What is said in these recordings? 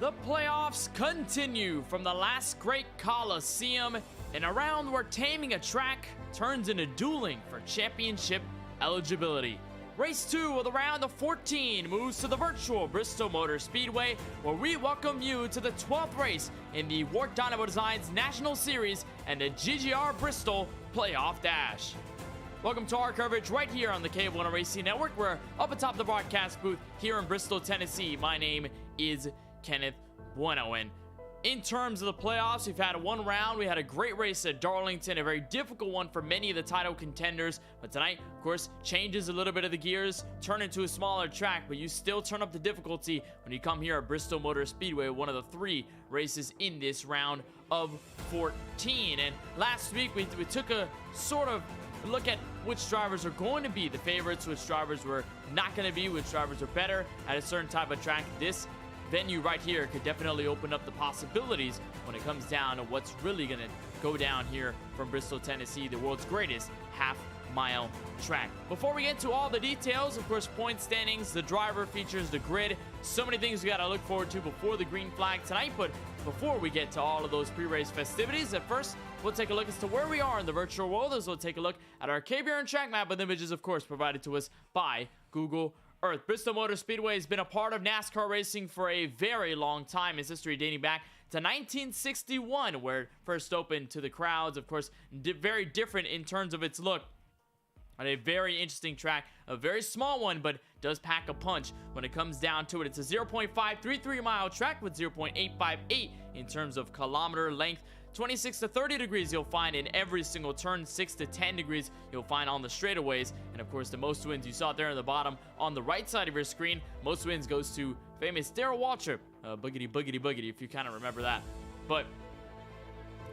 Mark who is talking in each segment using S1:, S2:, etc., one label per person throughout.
S1: The playoffs continue from the last great Coliseum, and a round where taming a track turns into dueling for championship eligibility. Race 2 of the round of 14 moves to the virtual Bristol Motor Speedway, where we welcome you to the 12th race in the WORC Dynamo Designs National Series and the GGR Bristol Playoff Dash. Welcome to our coverage right here on the KBueno Racing Network. We're up atop the broadcast booth here in Bristol, Tennessee. My name is Kenneth Bueno, and in terms of the playoffs, we've had one round. We had a great race at Darlington, a very difficult one for many of the title contenders. But tonight, of course, changes a little bit of the gears, turn into a smaller track, but you still turn up the difficulty when you come here at Bristol Motor Speedway, one of the 3 races in this round of 14. And last week, we took a sort of look at which drivers are going to be the favorites, which drivers were not going to be, which drivers are better at a certain type of track. This venue right here could definitely open up the possibilities when it comes down to what's really going to go down here from Bristol, Tennessee, the world's greatest half-mile track. Before we get to all the details, of course, point standings, the driver features, the grid, so many things we got to look forward to before the green flag tonight. But before we get to all of those pre-race festivities, at first, we'll take a look as to where we are in the virtual world, as we'll take a look at our KBueno track map with images, of course, provided to us by Google Earth. Bristol Motor Speedway has been a part of NASCAR racing for a very long time. Its history dating back to 1961, where it first opened to the crowds. Of course, very different in terms of its look. On a very interesting track, a very small one, but does pack a punch when it comes down to it. It's a 0.533 mile track with 0.858 in terms of kilometer length. 26 to 30 degrees you'll find in every single turn. 6 to 10 degrees you'll find on the straightaways. And of course, the most wins you saw there in the bottom on the right side of your screen. Most wins goes to famous Darrell Waltrip. Boogity, boogity, boogity, if you kind of remember that. But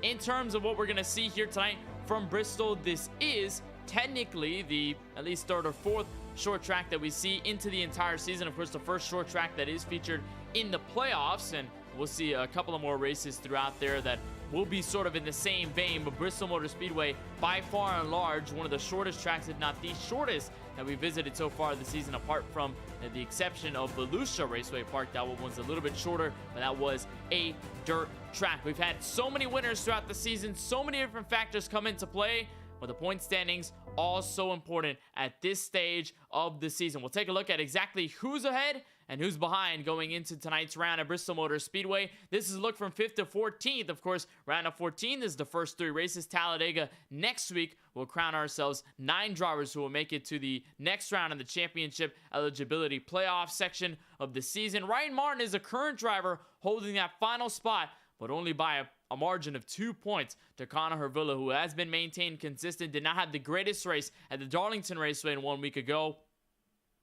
S1: in terms of what we're going to see here tonight from Bristol, this is technically the at least 3rd or 4th short track that we see into the entire season. Of course, the first short track that is featured in the playoffs, and we'll see a couple of more races throughout there that will be sort of in the same vein. But Bristol Motor Speedway, by far and large, one of the shortest tracks, if not the shortest, that we visited so far this season, apart from the exception of Volusia Raceway Park. That one was a little bit shorter, but that was a dirt track. We've had so many winners throughout the season, so many different factors come into play, but the point standings all so important at this stage of the season. We'll take a look at exactly who's ahead and who's behind going into tonight's round at Bristol Motor Speedway. This is a look from 5th to 14th. Of course, round of 14 is the first 3 races. Talladega next week will crown ourselves 9 drivers who will make it to the next round in the championship eligibility playoff section of the season. Ryan Martin is a current driver holding that final spot, but only by a margin of 2 points to Conor Hervilus, who has been maintained consistent, did not have the greatest race at the Darlington Raceway 1 week ago.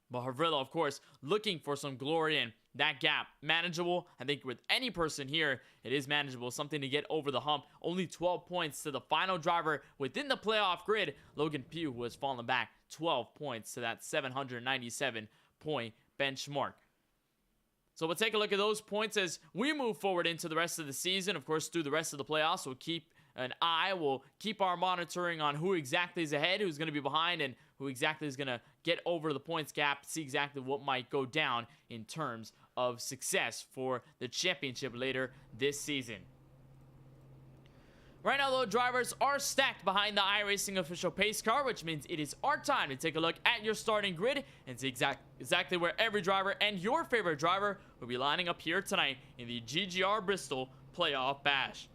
S1: But Hervilus, of course, looking for some glory, and that gap manageable. I think with any person here, it is manageable, something to get over the hump. Only 12 points to the final driver within the playoff grid, Logan Pugh, who has fallen back 12 points to that 797-point benchmark. So we'll take a look at those points as we move forward into the rest of the season. Of course, through the rest of the playoffs, we'll keep an eye. We'll keep our monitoring on who exactly is ahead, who's going to be behind, and who exactly is going to get over the points gap, see exactly what might go down in terms of success for the championship later this season. Right now, though, drivers are stacked behind the iRacing official pace car, which means it is our time to take a look at your starting grid and see exactly where every driver and your favorite driver will be lining up here tonight in the GGR Bristol Playoff Bash.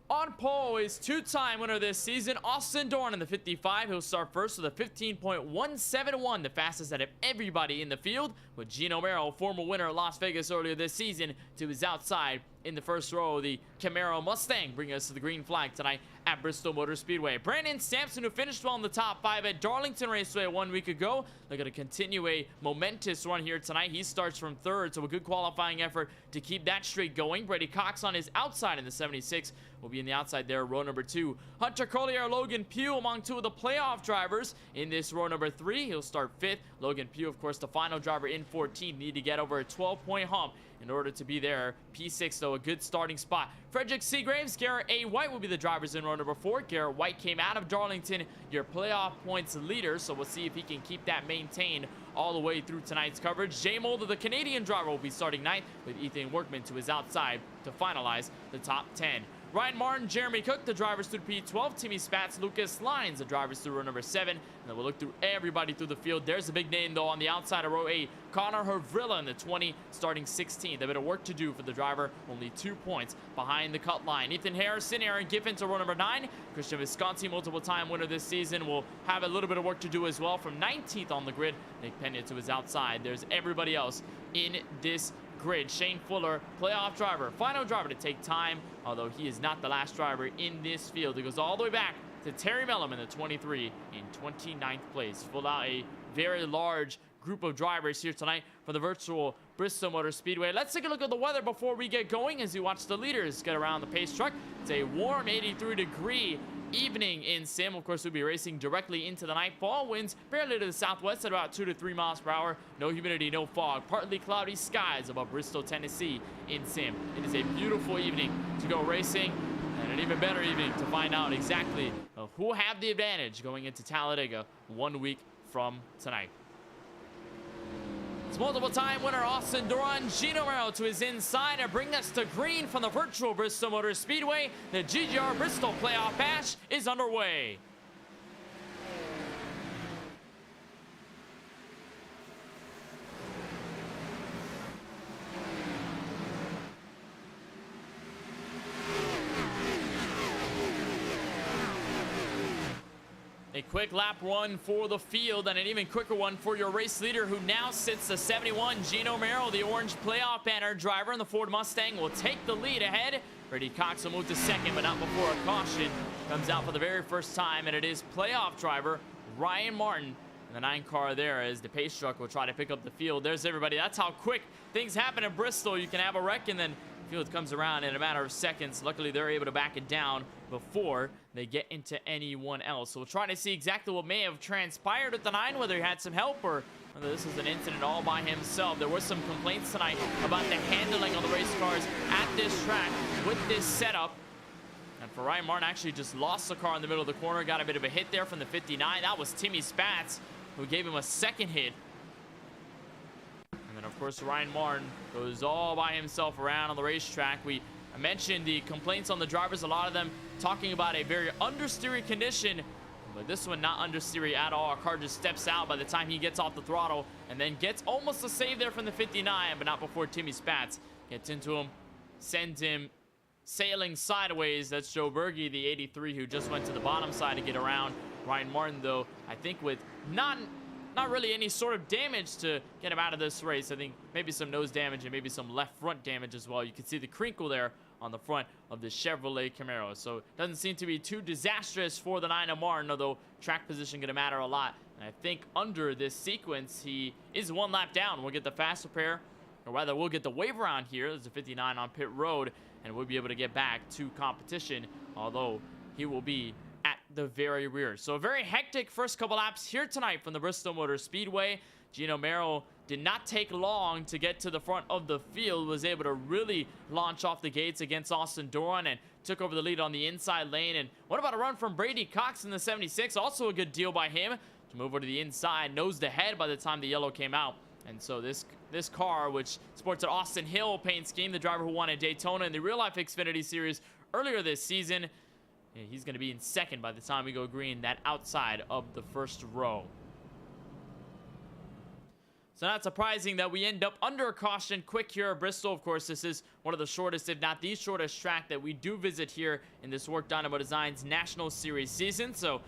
S1: On pole is 2-time winner this season, Austin Doran in the 55. He'll start first with a 15.171, the fastest out of everybody in the field, with Gino Merrill, former winner at Las Vegas earlier this season, to his outside in the first row. The Camaro Mustang bringing us to the green flag tonight at Bristol Motor Speedway. Brandon Sampson, who finished well in the top 5 at Darlington Raceway 1 week ago, looking to continue a momentous run here tonight. He starts from 3rd, so a good qualifying effort to keep that streak going. Brady Cox on his outside in the 76 will be in the outside there, row number 2. Hunter Collier, Logan Pugh among 2 of the playoff drivers in this row number 3. He'll start 5th. Logan Pugh, of course, the final driver in 14th, need to get over a 12-point hump in order to be there. P6, though, a good starting spot. Frederick Seagraves, Garrett A. White will be the drivers in row number 4. Garrett White came out of Darlington, your playoff points leader, so we'll see if he can keep that maintained all the way through tonight's coverage. Jay Mulder, the Canadian driver, will be starting ninth, with Ethan Workman to his outside to finalize the top 10. Ryan Martin, Jeremy Cook, the drivers through P12. Timmy Spats, Lucas Lyons, the drivers through row number 7. And then we'll look through everybody through the field. There's a big name, though, on the outside of row 8. Conor Hervilus in the 20, starting 16th. A bit of work to do for the driver. Only 2 points behind the cut line. Ethan Harrison, Aaron Giffen to row number 9. Christian Visconti, multiple-time winner this season, will have a little bit of work to do as well. From 19th on the grid, Nick Pena to his outside. There's everybody else in this grid. Shane Fuller, playoff driver, final driver to take time, although he is not the last driver in this field. It goes all the way back to Terry Mellum in the 23 in 29th place. Full out a very large group of drivers here tonight for the virtual Bristol Motor Speedway. Let's take a look at the weather before we get going as you watch the leaders get around the pace truck. It's a warm 83-degree evening in Sim. Of course, we'll be racing directly into the nightfall. Winds barely to the southwest at about 2 to 3 miles per hour. No humidity, no fog. Partly cloudy skies above Bristol, Tennessee in Sim. It is a beautiful evening to go racing, and an even better evening to find out exactly who will have the advantage going into Talladega 1 week from tonight. It's multiple-time winner Austin Doran, Gino Merrill to his inside, and bring us to green from the virtual Bristol Motor Speedway. The GGR Bristol Playoff Bash is underway. A quick lap run for the field, and an even quicker one for your race leader, who now sits the 71. Gino Merrill, the orange playoff banner driver in the Ford Mustang, will take the lead ahead. Brady Cox will move to second, but not before a caution comes out for the very first time, and it is playoff driver Ryan Martin in the 9 car there, as the pace truck will try to pick up the field. There's everybody. That's how quick things happen in Bristol. You can have a wreck, and then the field comes around in a matter of seconds. Luckily, they're able to back it down before they get into anyone else. So we'll try to see exactly what may have transpired with the 9, whether he had some help or whether this was an incident all by himself. There were some complaints tonight about the handling of the race cars at this track with this setup. And for Ryan Martin, actually just lost the car in the middle of the corner. Got a bit of a hit there from the 59. That was Timmy Spats, who gave him a second hit. And then, of course, Ryan Martin goes all by himself around on the racetrack. I mentioned the complaints on the drivers, a lot of them talking about a very understeery condition, but this one not understeery at all. Our car just steps out by the time he gets off the throttle, and then gets almost a save there from the 59, but not before Timmy Spats gets into him, sends him sailing sideways. That's Joe Berge, the 83, who just went to the bottom side to get around Ryan Martin, though, I think with not really any sort of damage to get him out of this race. I think maybe some nose damage and maybe some left front damage as well. You can see the crinkle there on the front of the Chevrolet Camaro. So it doesn't seem to be too disastrous for the 9 of Martin, although track position going to matter a lot. And I think under this sequence, he is 1 lap down. We'll get the fast repair, or rather we'll get the wave around here. There's a 59 on pit road, and we'll be able to get back to competition, although he will be at the very rear. So a very hectic first couple laps here tonight from the Bristol Motor Speedway. Gino Merrill did not take long to get to the front of the field, was able to really launch off the gates against Austin Doran and took over the lead on the inside lane. And what about a run from Brady Cox in the 76? Also a good deal by him to move over to the inside, nosed ahead by the time the yellow came out. And so this car, which sports an Austin Hill paint scheme, the driver who won at Daytona in the Real Life Xfinity Series earlier this season, he's going to be in second by the time we go green, that outside of the first row. So not surprising that we end up under a caution quick here at Bristol. Of course, this is one of the shortest, if not the shortest track that we do visit here in this WORC Dynamo Designs National Series season. So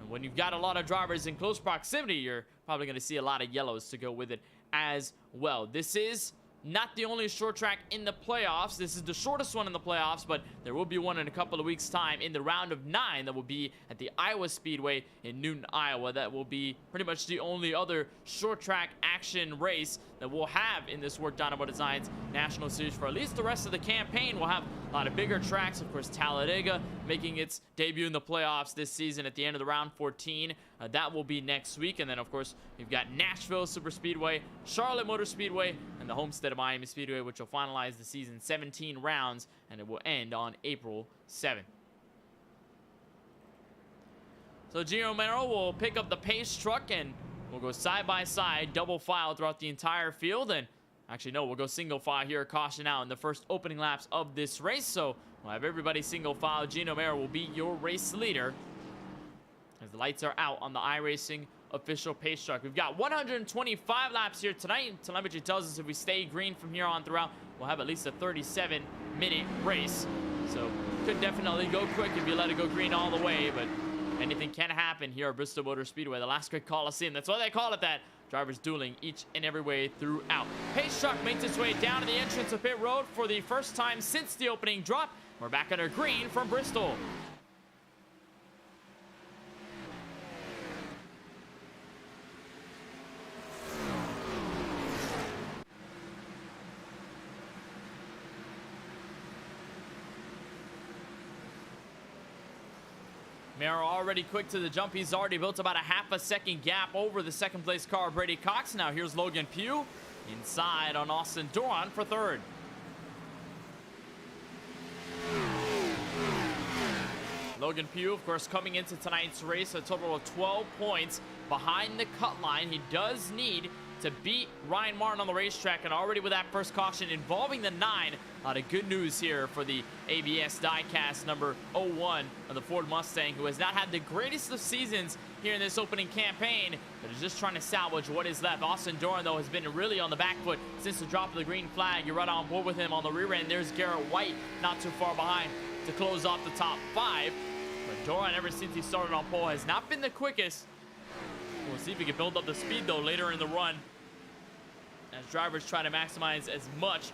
S1: when you've got a lot of drivers in close proximity, you're probably going to see a lot of yellows to go with it as well. This is not the only short track in the playoffs. This is the shortest one in the playoffs, but there will be one in a couple of weeks' time in the round of 9 that will be at the Iowa Speedway in Newton, Iowa. That will be pretty much the only other short track action race that we'll have in this WORC Dynamo Designs National Series for at least the rest of the campaign. We'll have a lot of bigger tracks. Of course, Talladega making its debut in the playoffs this season at the end of the round 14. That will be next week. And then, of course, we've got Nashville Super Speedway, Charlotte Motor Speedway, and the Homestead of Miami Speedway, which will finalize the season 17 rounds, and it will end on April 7th. So Gino Merrill will pick up the pace truck, and We'll go side by side, double file throughout the entire field. And actually, no, we'll go single file here, caution out in the first opening laps of this race. So we'll have everybody single file. Gino Mero will be your race leader as the lights are out on the iRacing official pace truck. We've got 125 laps here tonight. Telemetry tells us if we stay green from here on throughout, we'll have at least a 37-minute race. So could definitely go quick if you let it go green all the way, but anything can happen here at Bristol Motor Speedway, the last great Coliseum. That's why they call it that. Drivers dueling each and every way throughout. Pace truck makes its way down to the entrance of pit road for the first time since the opening drop. We're back under green from Bristol. Mero already quick to the jump. He's already built about a half a second gap over the second place car, Brady Cox. Now here's Logan Pugh inside on Austin Doran for third. Logan Pugh, of course, coming into tonight's race, a total of 12 points behind the cut line. He does need to beat Ryan Martin on the racetrack, and already with that first caution involving the 9, a lot of good news here for the ABS diecast number 01 of the Ford Mustang, who has not had the greatest of seasons here in this opening campaign, but is just trying to salvage what is left. Austin Doran, though, has been really on the back foot since the drop of the green flag. You're right on board with him on the rear end. There's Garrett White not too far behind to close off the top 5. But Doran, ever since he started on pole, has not been the quickest. We'll see if he can build up the speed, though, later in the run, as drivers try to maximize as much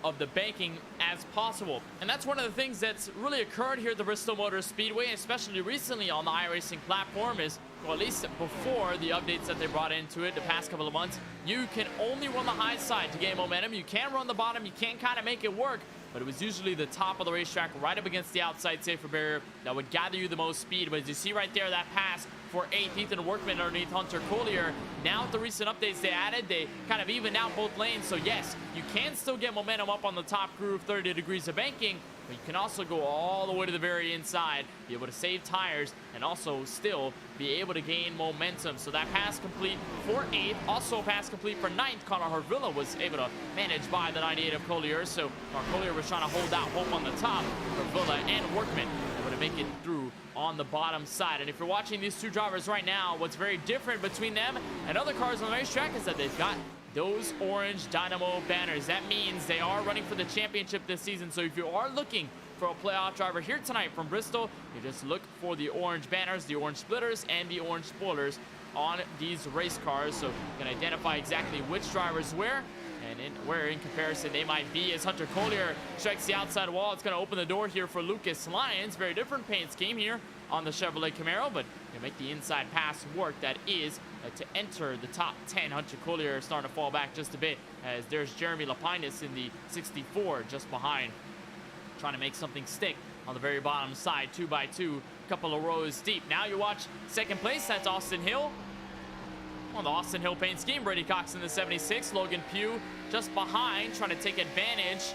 S1: of the banking as possible. And that's one of the things that's really occurred here at the Bristol Motor Speedway, especially recently on the iRacing platform, is, well, at least before the updates that they brought into it the past couple of months, you can only run the high side to gain momentum. You can run the bottom, you can kind of make it work, but it was usually the top of the racetrack right up against the outside safer barrier that would gather you the most speed. But as you see right there, that pass for 8th, Ethan Workman underneath Hunter Collier. Now with the recent updates they added, they kind of evened out both lanes. So yes, you can still get momentum up on the top groove, 30 degrees of banking, but you can also go all the way to the very inside, be able to save tires, and also still be able to gain momentum. So that pass complete for 8th, also pass complete for 9th. Conor Hervilus was able to manage by the 98 of Collier. So Collier was trying to hold out hope on the top. Hervilus and Workman able to make it through on the bottom side. And if you're watching these two drivers right now, what's very different between them and other cars on the racetrack is that they've got those orange Dynamo banners. That means they are running for the championship this season. So if you are looking for a playoff driver here tonight from Bristol, you just look for the orange banners, the orange splitters, and the orange spoilers on these race cars. So you can identify exactly which drivers where and where in comparison they might be. As Hunter Collier strikes the outside wall, it's going to open the door here for Lucas Lyons. Very different paint scheme here on the Chevrolet Camaro, but you make the inside pass work. That is to enter the top 10. Hunter Collier starting to fall back just a bit, as there's Jeremy Lapinus in the 64 just behind, trying to make something stick on the very bottom side, 2x2, couple of rows deep. Now you watch second place, that's Austin Hill on the Austin Hill paint scheme. Brady Cox in the 76, Logan Pugh just behind, trying to take advantage.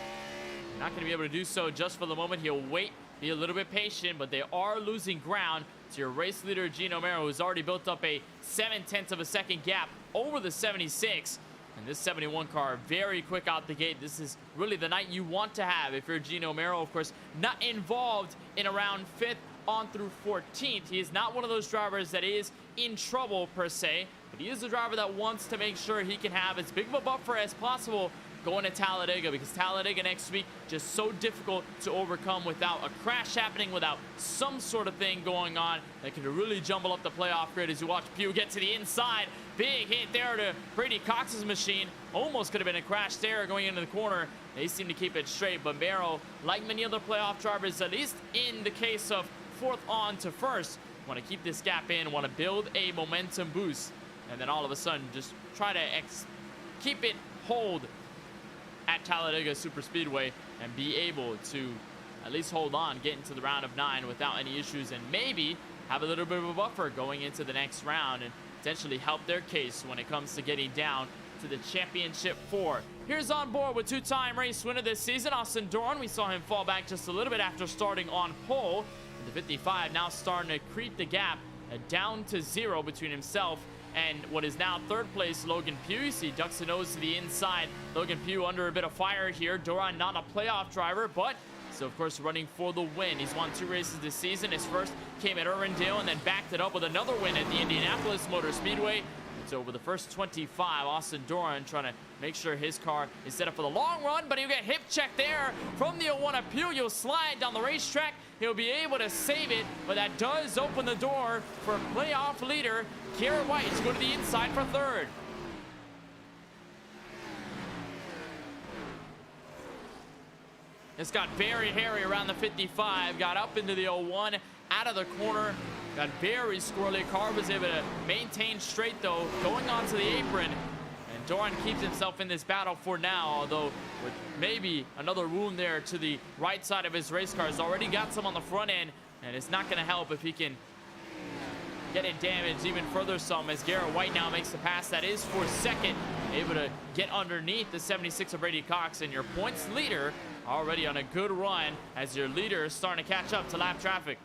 S1: Not going to be able to do so just for the moment. He'll wait, be a little bit patient, but they are losing ground to your race leader, Gino Mero, who's already built up a 0.7 of a second gap over the 76. And this 71 car, very quick out the gate. This is really the night you want to have if you're Gino Mero. Of course, not involved in around 5th on through 14th. He is not one of those drivers that is in trouble per se, but he is a driver that wants to make sure he can have as big of a buffer as possible going to Talladega, because Talladega next week just so difficult to overcome without a crash happening, without some sort of thing going on that could really jumble up the playoff grid. As you watch Pugh get to the inside, big hit there to Brady Cox's machine. Almost could have been a crash there going into the corner. They seem to keep it straight, but Mero, like many other playoff drivers, at least in the case of 4th on to 1st, want to keep this gap in, want to build a momentum boost, and then all of a sudden just try to keep it hold at Talladega Super Speedway and be able to at least hold on, get into the round of 9 without any issues, and maybe have a little bit of a buffer going into the next round and potentially help their case when it comes to getting down to the championship 4. Here's on board with two-time race winner this season, Austin Doran. We saw him fall back just a little bit after starting on pole. The 55 now starting to creep the gap down to 0 between himself and what is now third place, Logan Pugh. You see ducks and nose to the inside. Logan Pugh under a bit of fire here. Doran not a playoff driver, but so of course running for the win. He's won 2 races this season. His first came at Irwindale and then backed it up with another win at the Indianapolis Motor Speedway. So over the first 25, Austin Doran trying to make sure his car is set up for the long run, but he'll get hip checked there from the 01 of Pugh. He'll slide down the racetrack. He'll be able to save it, but that does open the door for playoff leader Garrett White to go to the inside for third. It's got very hairy around the 55, got up into the 01, out of the corner, got very squirrely. Car was able to maintain straight though, going onto the apron, and Doran keeps himself in this battle for now, although with maybe another wound there to the right side of his race car. He's already got some on the front end, and it's not going to help if he can get it damaged even further some, as Garrett White now makes the pass. That is for second, able to get underneath the 76 of Brady Cox, and your points leader already on a good run as your leader is starting to catch up to lap traffic.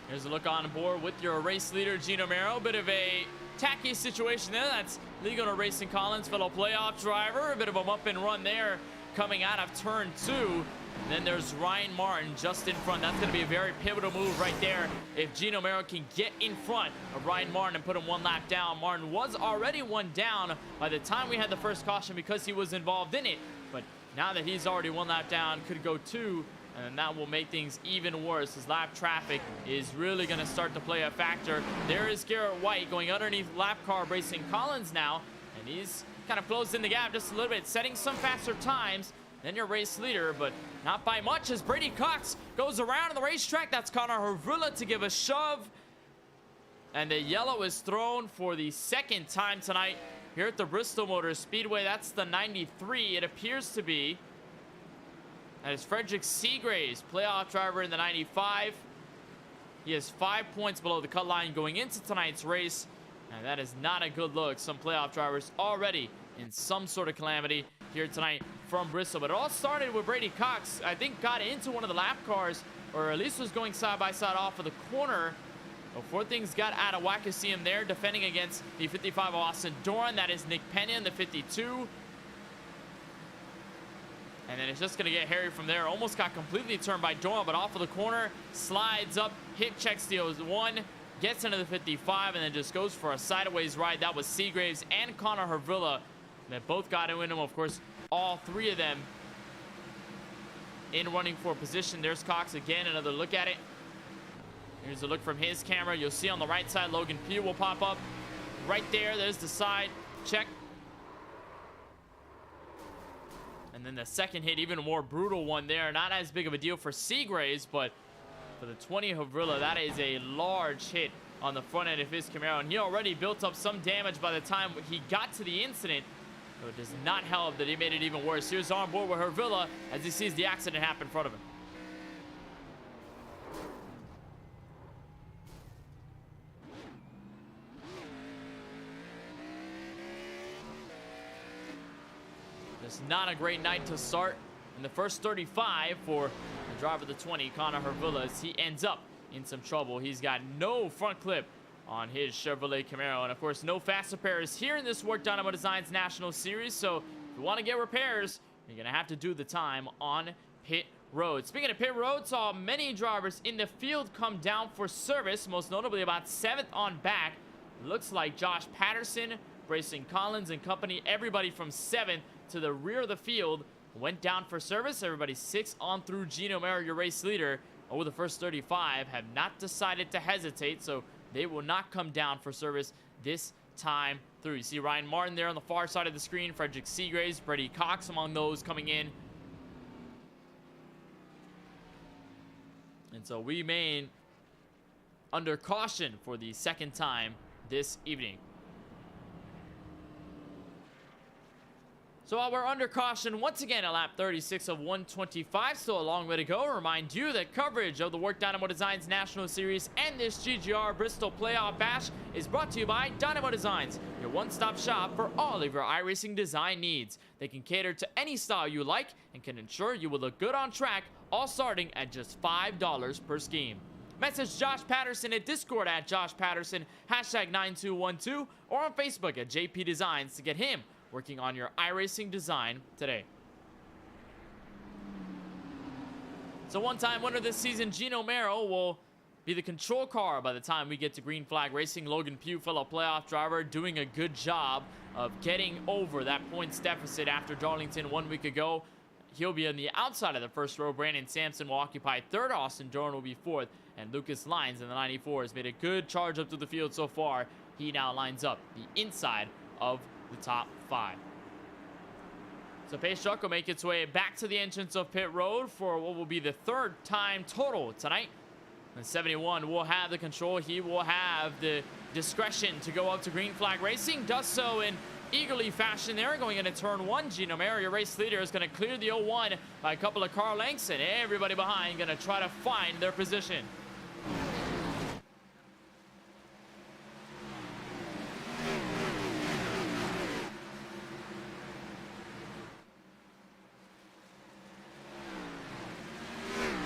S1: Here's a look on board with your race leader, Gino Mero. Bit of a tacky situation there. That's Legal Racing Collins, fellow playoff driver. A bit of a bump and run there coming out of turn 2. And then there's Ryan Martin just in front. That's going to be a very pivotal move right there. If Gino Mero can get in front of Ryan Martin and put him 1 lap down. Martin was already 1 down by the time we had the first caution because he was involved in it. But now that he's already 1 lap down, could go 2. And that will make things even worse as lap traffic is really going to start to play a factor. There is Garrett White going underneath lap car Racing Collins now. And he's kind of closing the gap just a little bit, setting some faster times than your race leader, but not by much as Brady Cox goes around on the racetrack. That's Conor Hervilus to give a shove. And the yellow is thrown for the 2nd time tonight here at the Bristol Motor Speedway. That's the 93, it appears to be. That is Frederick Seagraves, playoff driver in the 95. He has 5 points below the cut line going into tonight's race. And that is not a good look. Some playoff drivers already in some sort of calamity here tonight from Bristol. But it all started with Brady Cox. I think got into one of the lap cars, or at least was going side by side off of the corner before things got out of whack. You see him there defending against the 55 of Austin Doran. That is Nick Pena in the 52. And then it's just going to get hairy from there. Almost got completely turned by Doran, but off of the corner, slides up, hit check steals 1, gets into the 55, and then just goes for a sideways ride. That was Seagraves and Conor Hervilus that both got into him. Of course, all 3 of them in running for position. There's Cox again, another look at it. Here's a look from his camera. You'll see on the right side, Logan Pugh will pop up right there. There's the side check. And then the second hit, even a more brutal one there. Not as big of a deal for Seagraves, but for the 20 Hervilus, that is a large hit on the front end of his Camaro. And he already built up some damage by the time he got to the incident. So it does not help that he made it even worse. Here's on board with Hervilus as he sees the accident happen in front of him. It's not a great night to start in the first 35 for the driver of the 20, Conor Hervilus. He ends up in some trouble. He's got no front clip on his Chevrolet Camaro. And of course, no fast repairs here in this WORC Dynamo Designs National Series. So if you want to get repairs, you're going to have to do the time on pit road. Speaking of pit road, saw many drivers in the field come down for service, most notably about 7th on back. Looks like Josh Patterson, Racing Collins and company, everybody from 7th to the rear of the field went down for service. Everybody 6 on through. Gino Mero, your race leader, over the first 35, have not decided to hesitate, so they will not come down for service this time through. You see Ryan Martin there on the far side of the screen, Frederick Seagraves, Brady Cox among those coming in. And so we remain under caution for the 2nd time this evening. So while we're under caution once again at lap 36 of 125, still a long way to go. Remind you that coverage of the WORC Dynamo Designs National Series and this GGR Bristol Playoff Bash is brought to you by Dynamo Designs, your one-stop shop for all of your iRacing design needs. They can cater to any style you like and can ensure you will look good on track, all starting at just $5 per scheme. Message Josh Patterson at Discord at Josh Patterson, #9212, or on Facebook at JP Designs to get him working on your iRacing design today. So one-time winner this season, Gino Merrill, will be the control car by the time we get to Green Flag Racing. Logan Pugh, fellow playoff driver, doing a good job of getting over that points deficit after Darlington 1 week ago. He'll be on the outside of the first row. Brandon Sampson will occupy third. Austin Doran will be fourth. And Lucas Lyons in the 94 has made a good charge up to the field so far. He now lines up the inside of the top 5. So pace truck will make its way back to the entrance of pit road for what will be the third time total tonight. And 71 will have the control. He will have the discretion to go up to Green Flag Racing. Does so in eagerly fashion there, going into turn 1. Gino Merrill, your race leader, is going to clear the 01 by a couple of car lengths, and everybody behind going to try to find their position.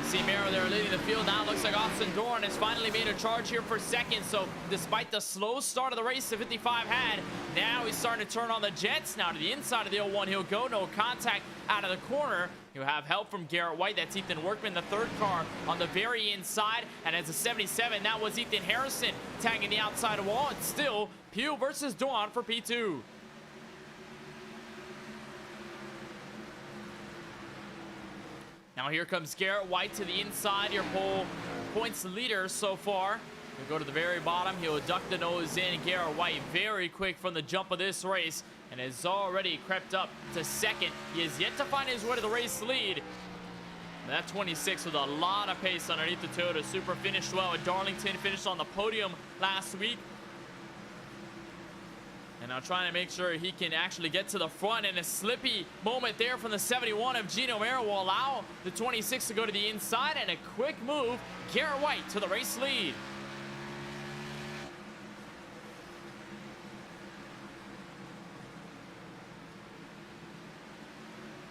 S1: See Merrill there leading the field. Now it looks like Austin Doran has finally made a charge here for second. So despite the slow start of the race the 55 had, now he's starting to turn on the jets. Now to the inside of the 01 he'll go. No contact out of the corner. He'll have help from Garrett White. That's Ethan Workman, the third car on the very inside. And as a 77, that was Ethan Harrison tagging the outside wall. It's still Pugh versus Doran for P2. Now here comes Garrett White to the inside, your pole points leader so far. He'll go to the very bottom. He'll duck the nose in. Garrett White very quick from the jump of this race and has already crept up to second. He has yet to find his way to the race lead. And that 26 with a lot of pace underneath the Toyota Supra. Finished well at Darlington, finished on the podium last week. And now trying to make sure he can actually get to the front, and a slippy moment there from the 71 of Gino Merrill will allow the 26 to go to the inside, and a quick move, Garrett White to the race lead.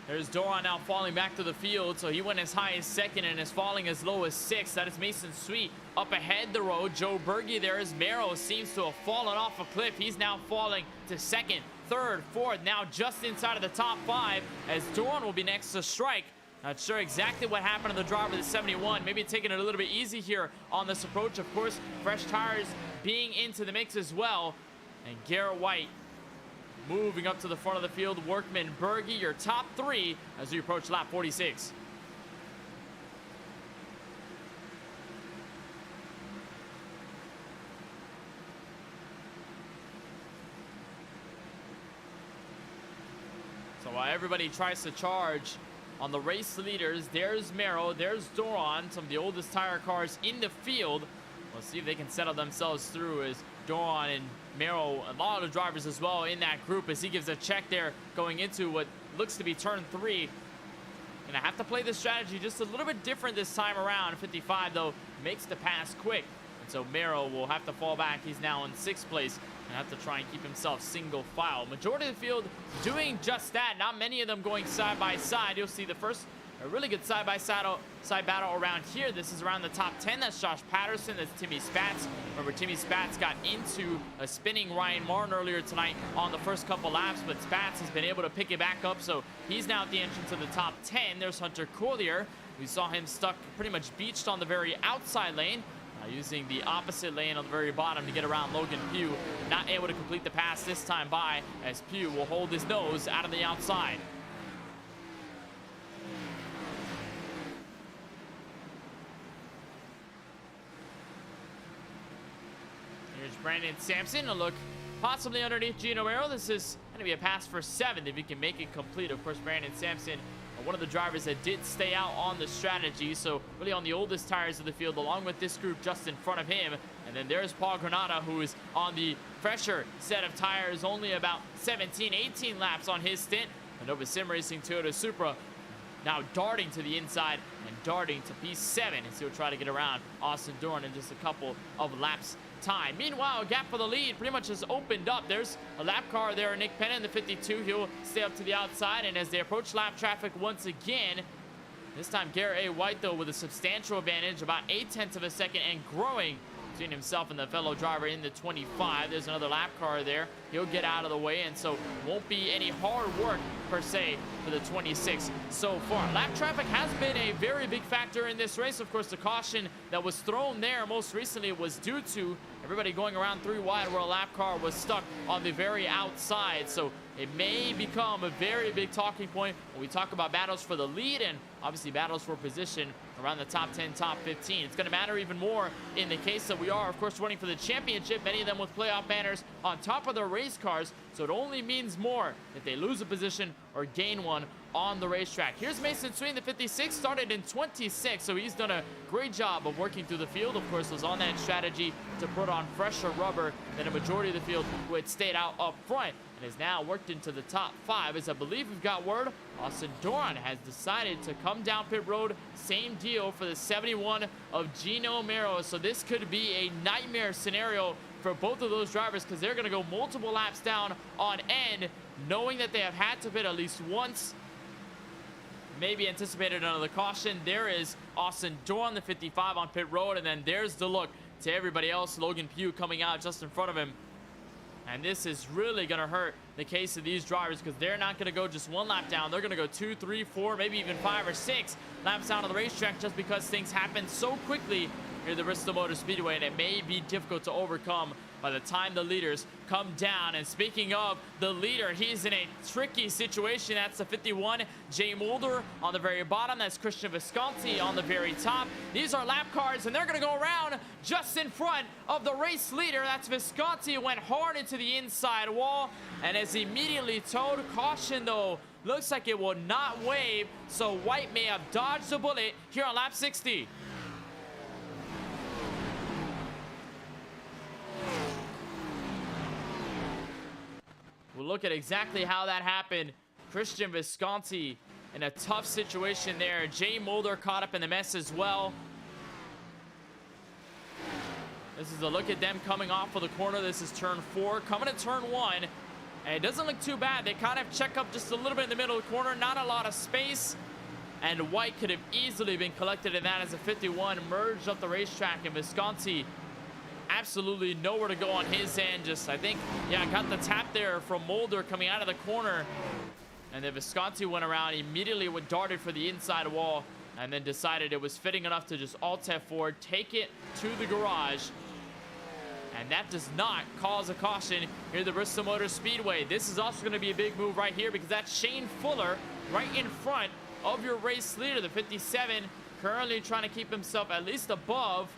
S1: There's Doran now falling back to the field, so he went as high as second and is falling as low as 6th. That is Mason Sweet up ahead the road. Joe Berge there as Merrill seems to have fallen off a cliff. He's now falling to second, third, fourth, now just inside of the top 5 as Doran will be next to strike. Not sure exactly what happened to the driver of the 71. Maybe taking it a little bit easy here on this approach. Of course, fresh tires being into the mix as well. And Garrett White moving up to the front of the field. Workman, Berge, your top 3 as we approach lap 46. So while everybody tries to charge on the race leaders, there's Merrill, there's Doran, some of the oldest tire cars in the field. We'll see if they can settle themselves through as Doran and Merrill, a lot of drivers as well in that group, as he gives a check there going into what looks to be turn 3. And I have to play this strategy just a little bit different this time around. 55 though makes the pass quick, and so Merrill will have to fall back. He's now in 6th place and have to try and keep himself single file. Majority of the field doing just that. Not many of them going side by side. You'll see the first a really good side battle around here. This is around the top 10. That's Josh Patterson. That's Timmy Spatz. Remember, Timmy Spatz got into a spinning Ryan Martin earlier tonight on the first couple laps, but Spatz has been able to pick it back up, so he's now at the entrance of the top 10. There's Hunter Collier. We saw him stuck pretty much beached on the very outside lane, using the opposite lane on the very bottom to get around Logan Pugh. Not able to complete the pass this time by, as Pugh will hold his nose out of the outside. Here's Brandon Sampson, a look possibly underneath Gino Merrill. This is going to be a pass for 7th if he can make it complete. Of course, Brandon Sampson, one of the drivers that did stay out on the strategy, so really on the oldest tires of the field, along with this group just in front of him. And then there's Paul Granada, who is on the fresher set of tires, only about 17, 18 laps on his stint. Nova Sim Racing Toyota Supra now darting to the inside and darting to P7 as he'll try to get around Austin Doran in just a couple of laps time. Meanwhile, a gap for the lead pretty much has opened up. There's a lap car there, Nick Penna in the 52. He'll stay up to the outside, and as they approach lap traffic once again, this time Garrett A. White, though, with a substantial advantage, about 0.8 of a second, and growing between himself and the fellow driver in the 25. There's another lap car there. He'll get out of the way, and so won't be any hard work per se for the 26 so far. Lap traffic has been a very big factor in this race. Of course, the caution that was thrown there most recently was due to everybody going around 3 wide where a lap car was stuck on the very outside. So it may become a very big talking point when we talk about battles for the lead and obviously battles for position around the top 10, top 15. It's going to matter even more in the case that we are, of course, running for the championship, many of them with playoff banners on top of their race cars. So it only means more if they lose a position or gain one on the racetrack. Here's Mason Sween, the 56, started in 26, so he's done a great job of working through the field. Of course, was on that strategy to put on fresher rubber than a majority of the field who had stayed out up front, and has now worked into the top 5. As I believe we've got word, Austin Doran has decided to come down pit road. Same deal for the 71 of Gino Mero. So this could be a nightmare scenario for both of those drivers, because they're going to go multiple laps down on end, knowing that they have had to pit at least once. Maybe anticipated another caution. There is Austin Doran, the 55, on pit road, and then there's the look to everybody else. Logan Pugh coming out just in front of him. And this is really going to hurt the case of these drivers, because they're not going to go just 1 lap down. They're going to go 2, 3, 4, maybe even 5 or 6 laps down on the racetrack, just because things happen so quickly here at the Bristol Motor Speedway, and it may be difficult to overcome by the time the leaders come down. And speaking of the leader, he's in a tricky situation. That's the 51, Jay Mulder, on the very bottom. That's Christian Visconti on the very top. These are lap cars, and they're going to go around just in front of the race leader. That's Visconti. Went hard into the inside wall and is immediately towed. Caution, though, looks like it will not wave, so White may have dodged the bullet here on lap 60. We'll look at exactly how that happened. Christian Visconti in a tough situation there. Jay Mulder caught up in the mess as well. This is a look at them coming off of the corner. This is turn 4, coming to turn 1. And it doesn't look too bad. They kind of check up just a little bit in the middle of the corner. Not a lot of space. And White could have easily been collected in that as a 51 merged up the racetrack. And Visconti absolutely nowhere to go on his end. Just, I think, yeah, got the tap there from Mulder coming out of the corner. And then Visconti went around, immediately darted for the inside wall, and then decided it was fitting enough to just alt-F forward, take it to the garage. And that does not cause a caution here at the Bristol Motor Speedway. This is also going to be a big move right here, because that's Shane Fuller right in front of your race leader, the 57, currently trying to keep himself at least above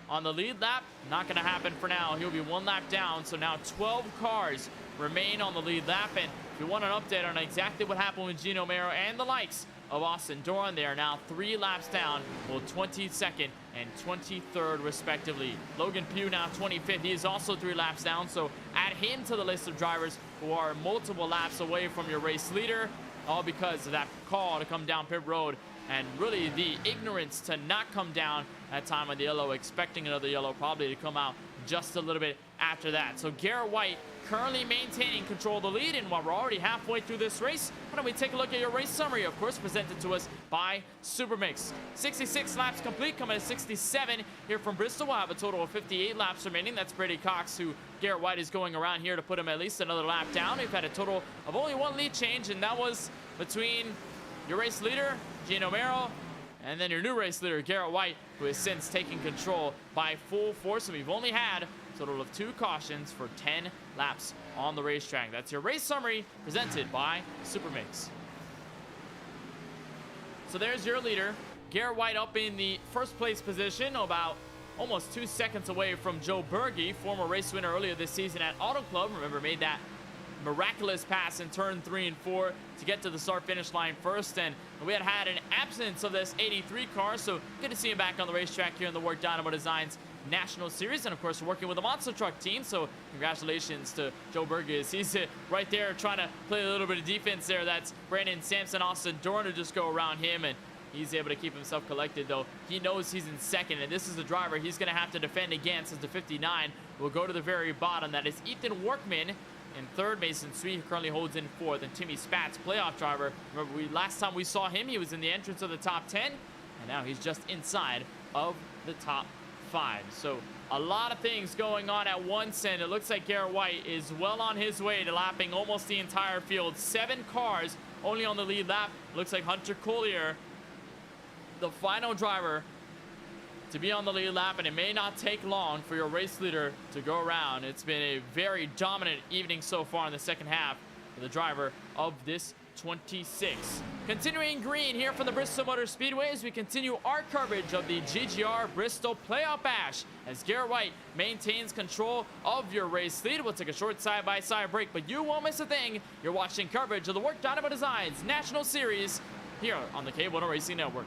S1: on the lead lap. Not going to happen for now. He'll be 1 lap down, so now 12 cars remain on the lead lap. And if you want an update on exactly what happened with Gino Mero and the likes of Austin Doran, they are now 3 laps down, well, 22nd and 23rd respectively. Logan Pugh now 25th. He is also 3 laps down, so add him to the list of drivers who are multiple laps away from your race leader, all because of that call to come down pit road, and really the ignorance to not come down that time on the yellow, expecting another yellow probably to come out just a little bit after that. So Garrett White currently maintaining control of the lead, and while we're already halfway through this race, why don't we take a look at your race summary, of course, presented to us by Supermix. 66 laps complete, coming to 67 here from Bristol. We'll have a total of 58 laps remaining. That's Brady Cox, who Garrett White is going around here to put him at least another lap down. We've had a total of only 1 lead change, and that was between your race leader, Gino Mero, and then your new race leader, Garrett White, who has since taken control by full force. And we've only had a total of 2 cautions for 10 laps on the racetrack. That's your race summary presented by Supermix. So there's your leader, Garrett White, up in the first place position, about almost 2 seconds away from Joe Berge, former race winner earlier this season at Auto Club. Remember, made that miraculous pass in turn 3 and 4 to get to the start finish line first. And we had an absence of this 83 car, so good to see him back on the racetrack here in the WORC Dynamo Designs National Series, and of course working with a monster truck team. So congratulations to Joe Burgess. He's right there trying to play a little bit of defense there. That's Brandon Sampson, Austin Doran to just go around him, and he's able to keep himself collected, though. He knows he's in second, and this is the driver he's going to have to defend against, as the 59 will go to the very bottom. That is Ethan Workman. In third, Mason Sweet currently holds in fourth, and Timmy Spatz, playoff driver. Remember, last time we saw him, he was in the entrance of the top 10, and now he's just inside of the top 5. So a lot of things going on at once, and it looks like Garrett White is well on his way to lapping almost the entire field. 7 cars only on the lead lap. Looks like Hunter Collier, the final driver to be on the lead lap, and it may not take long for your race leader to go around. It's been a very dominant evening so far in the second half for the driver of this 26. Continuing green here from the Bristol Motor Speedway as we continue our coverage of the GGR Bristol Playoff Bash, as Garrett White maintains control of your race lead. We'll take a short side-by-side break, but you won't miss a thing. You're watching coverage of the WORC Dynamo Designs National Series here on the KBueno Racing Network.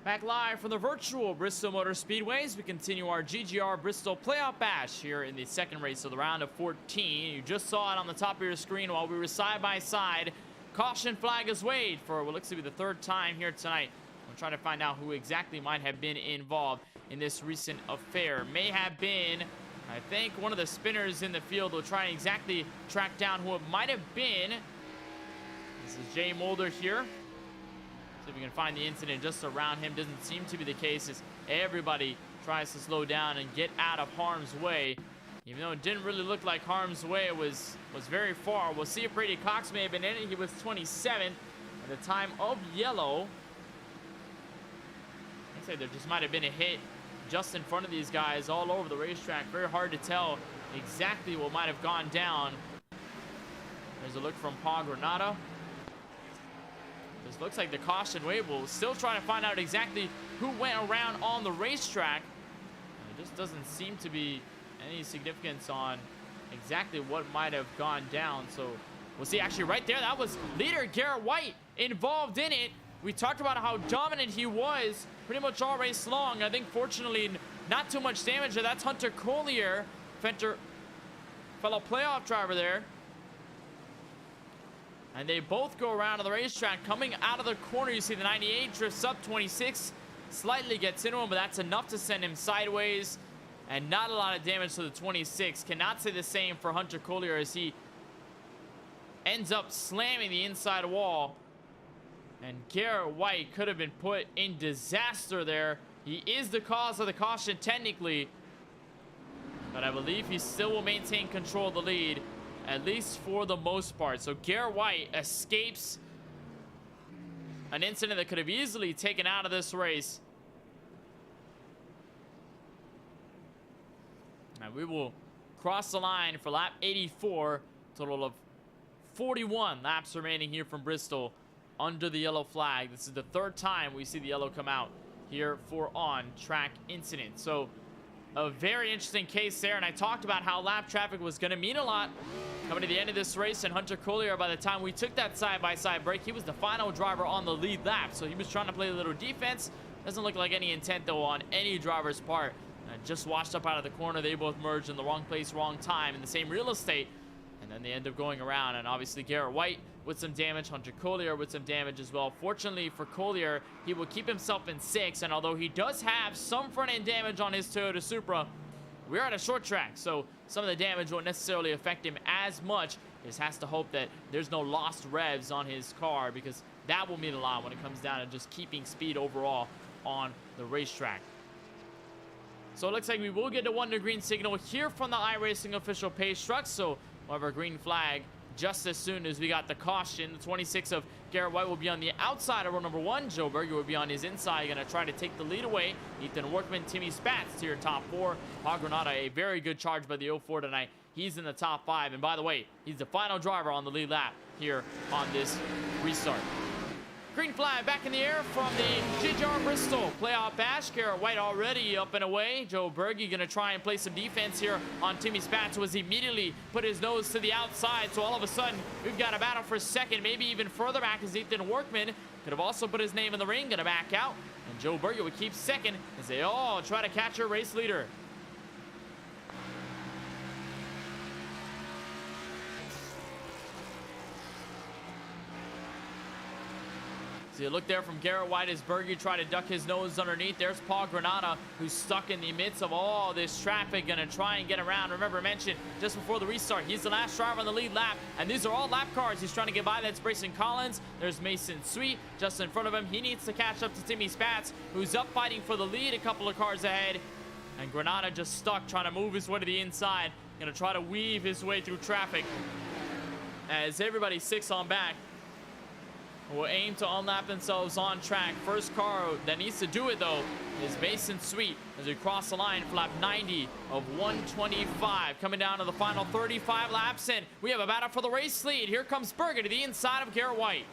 S1: Back live from the virtual Bristol Motor Speedways, we continue our GGR Bristol Playoff Bash here in the second race of the round of 14. You just saw it on the top of your screen while we were side by side. Caution flag is waved for what looks to be the third time here tonight. We'll try to find out who exactly might have been involved in this recent affair. May have been, I think, one of the spinners in the field. We'll try and exactly track down who it might have been. This is Jay Mulder here. See if we can find the incident just around him. Doesn't seem to be the case as everybody tries to slow down and get out of harm's way. Even though it didn't really look like harm's way, it was very far. We'll see if Brady Cox may have been in it. He was 27th at the time of yellow. I'd say there just might have been a hit just in front of these guys all over the racetrack. Very hard to tell exactly what might have gone down. There's a look from Paul Granada. This looks like the caution wave. We'll still try to find out exactly who went around on the racetrack. It just doesn't seem to be any significance on exactly what might have gone down. So we'll see. Actually, right there, that was leader Garrett White involved in it. We talked about how dominant he was pretty much all race long. I think, fortunately, not too much damage. That's Hunter Collier, fellow playoff driver there. And they both go around to the racetrack. Coming out of the corner, you see the 98 drifts up. 26 slightly gets into him, but that's enough to send him sideways. And not a lot of damage to the 26. Cannot say the same for Hunter Collier as he ends up slamming the inside wall. And Garrett White could have been put in disaster there. He is the cause of the caution technically, but I believe he still will maintain control of the lead, at least for the most part. So Garrett White escapes an incident that could have easily taken out of this race. And we will cross the line for lap 84 Total of 41 laps remaining here from Bristol under the yellow flag. This is the third time we see the yellow come out here for on-track incident. So a very interesting case there, and I talked about how lap traffic was going to mean a lot coming to the end of this race. And Hunter Collier, by the time we took that side-by-side break, he was the final driver on the lead lap, so he was trying to play a little defense. Doesn't look like any intent though on any driver's part. Just washed up out of the corner. They both merged in the wrong place, wrong time in the same real estate, and then they end up going around. And obviously Garrett White with some damage, Hunter Collier with some damage as well. Fortunately for Collier, he will keep himself in 6th, and although he does have some front end damage on his Toyota Supra, we're at a short track, so some of the damage won't necessarily affect him as much. He just has to hope that there's no lost revs on his car, because that will mean a lot when it comes down to just keeping speed overall on the racetrack. So it looks like we will get a 1 to green signal here from the iRacing official pace truck. So we'll have our green flag just as soon as we got the caution. The 26 of Garrett White will be on the outside of row number 1. Joe Berger will be on his inside, going to try to take the lead away. Ethan Workman, Timmy Spatz to your top 4. Granada, a very good charge by the 04 tonight. He's in the top 5. And by the way, he's the final driver on the lead lap here on this restart. Green flag back in the air from the GGR Bristol playoff bash. Garrett White already up and away. Joe Berge going to try and play some defense here on Timmy Spatz, who has immediately put his nose to the outside. So all of a sudden, we've got a battle for second, maybe even further back, as Ethan Workman could have also put his name in the ring, going to back out. And Joe Berge would keep second as they all try to catch a race leader. So you look there from Garrett White as Berge tried to duck his nose underneath. There's Paul Granada, who's stuck in the midst of all this traffic, gonna try and get around. Remember, I mentioned just before the restart, he's the last driver on the lead lap, and these are all lap cars he's trying to get by. That's Brayson Collins. There's Mason Sweet just in front of him. He needs to catch up to Timmy Spatz, who's up fighting for the lead, a couple of cars ahead. And Granada just stuck, trying to move his way to the inside. Gonna try to weave his way through traffic as everybody 6 on back will aim to unlap themselves on track. First car that needs to do it, though, is Mason Sweet as we cross the line for lap 90 of 125. Coming down to the final 35 laps, and we have a battle for the race lead. Here comes Berger to the inside of Garrett White.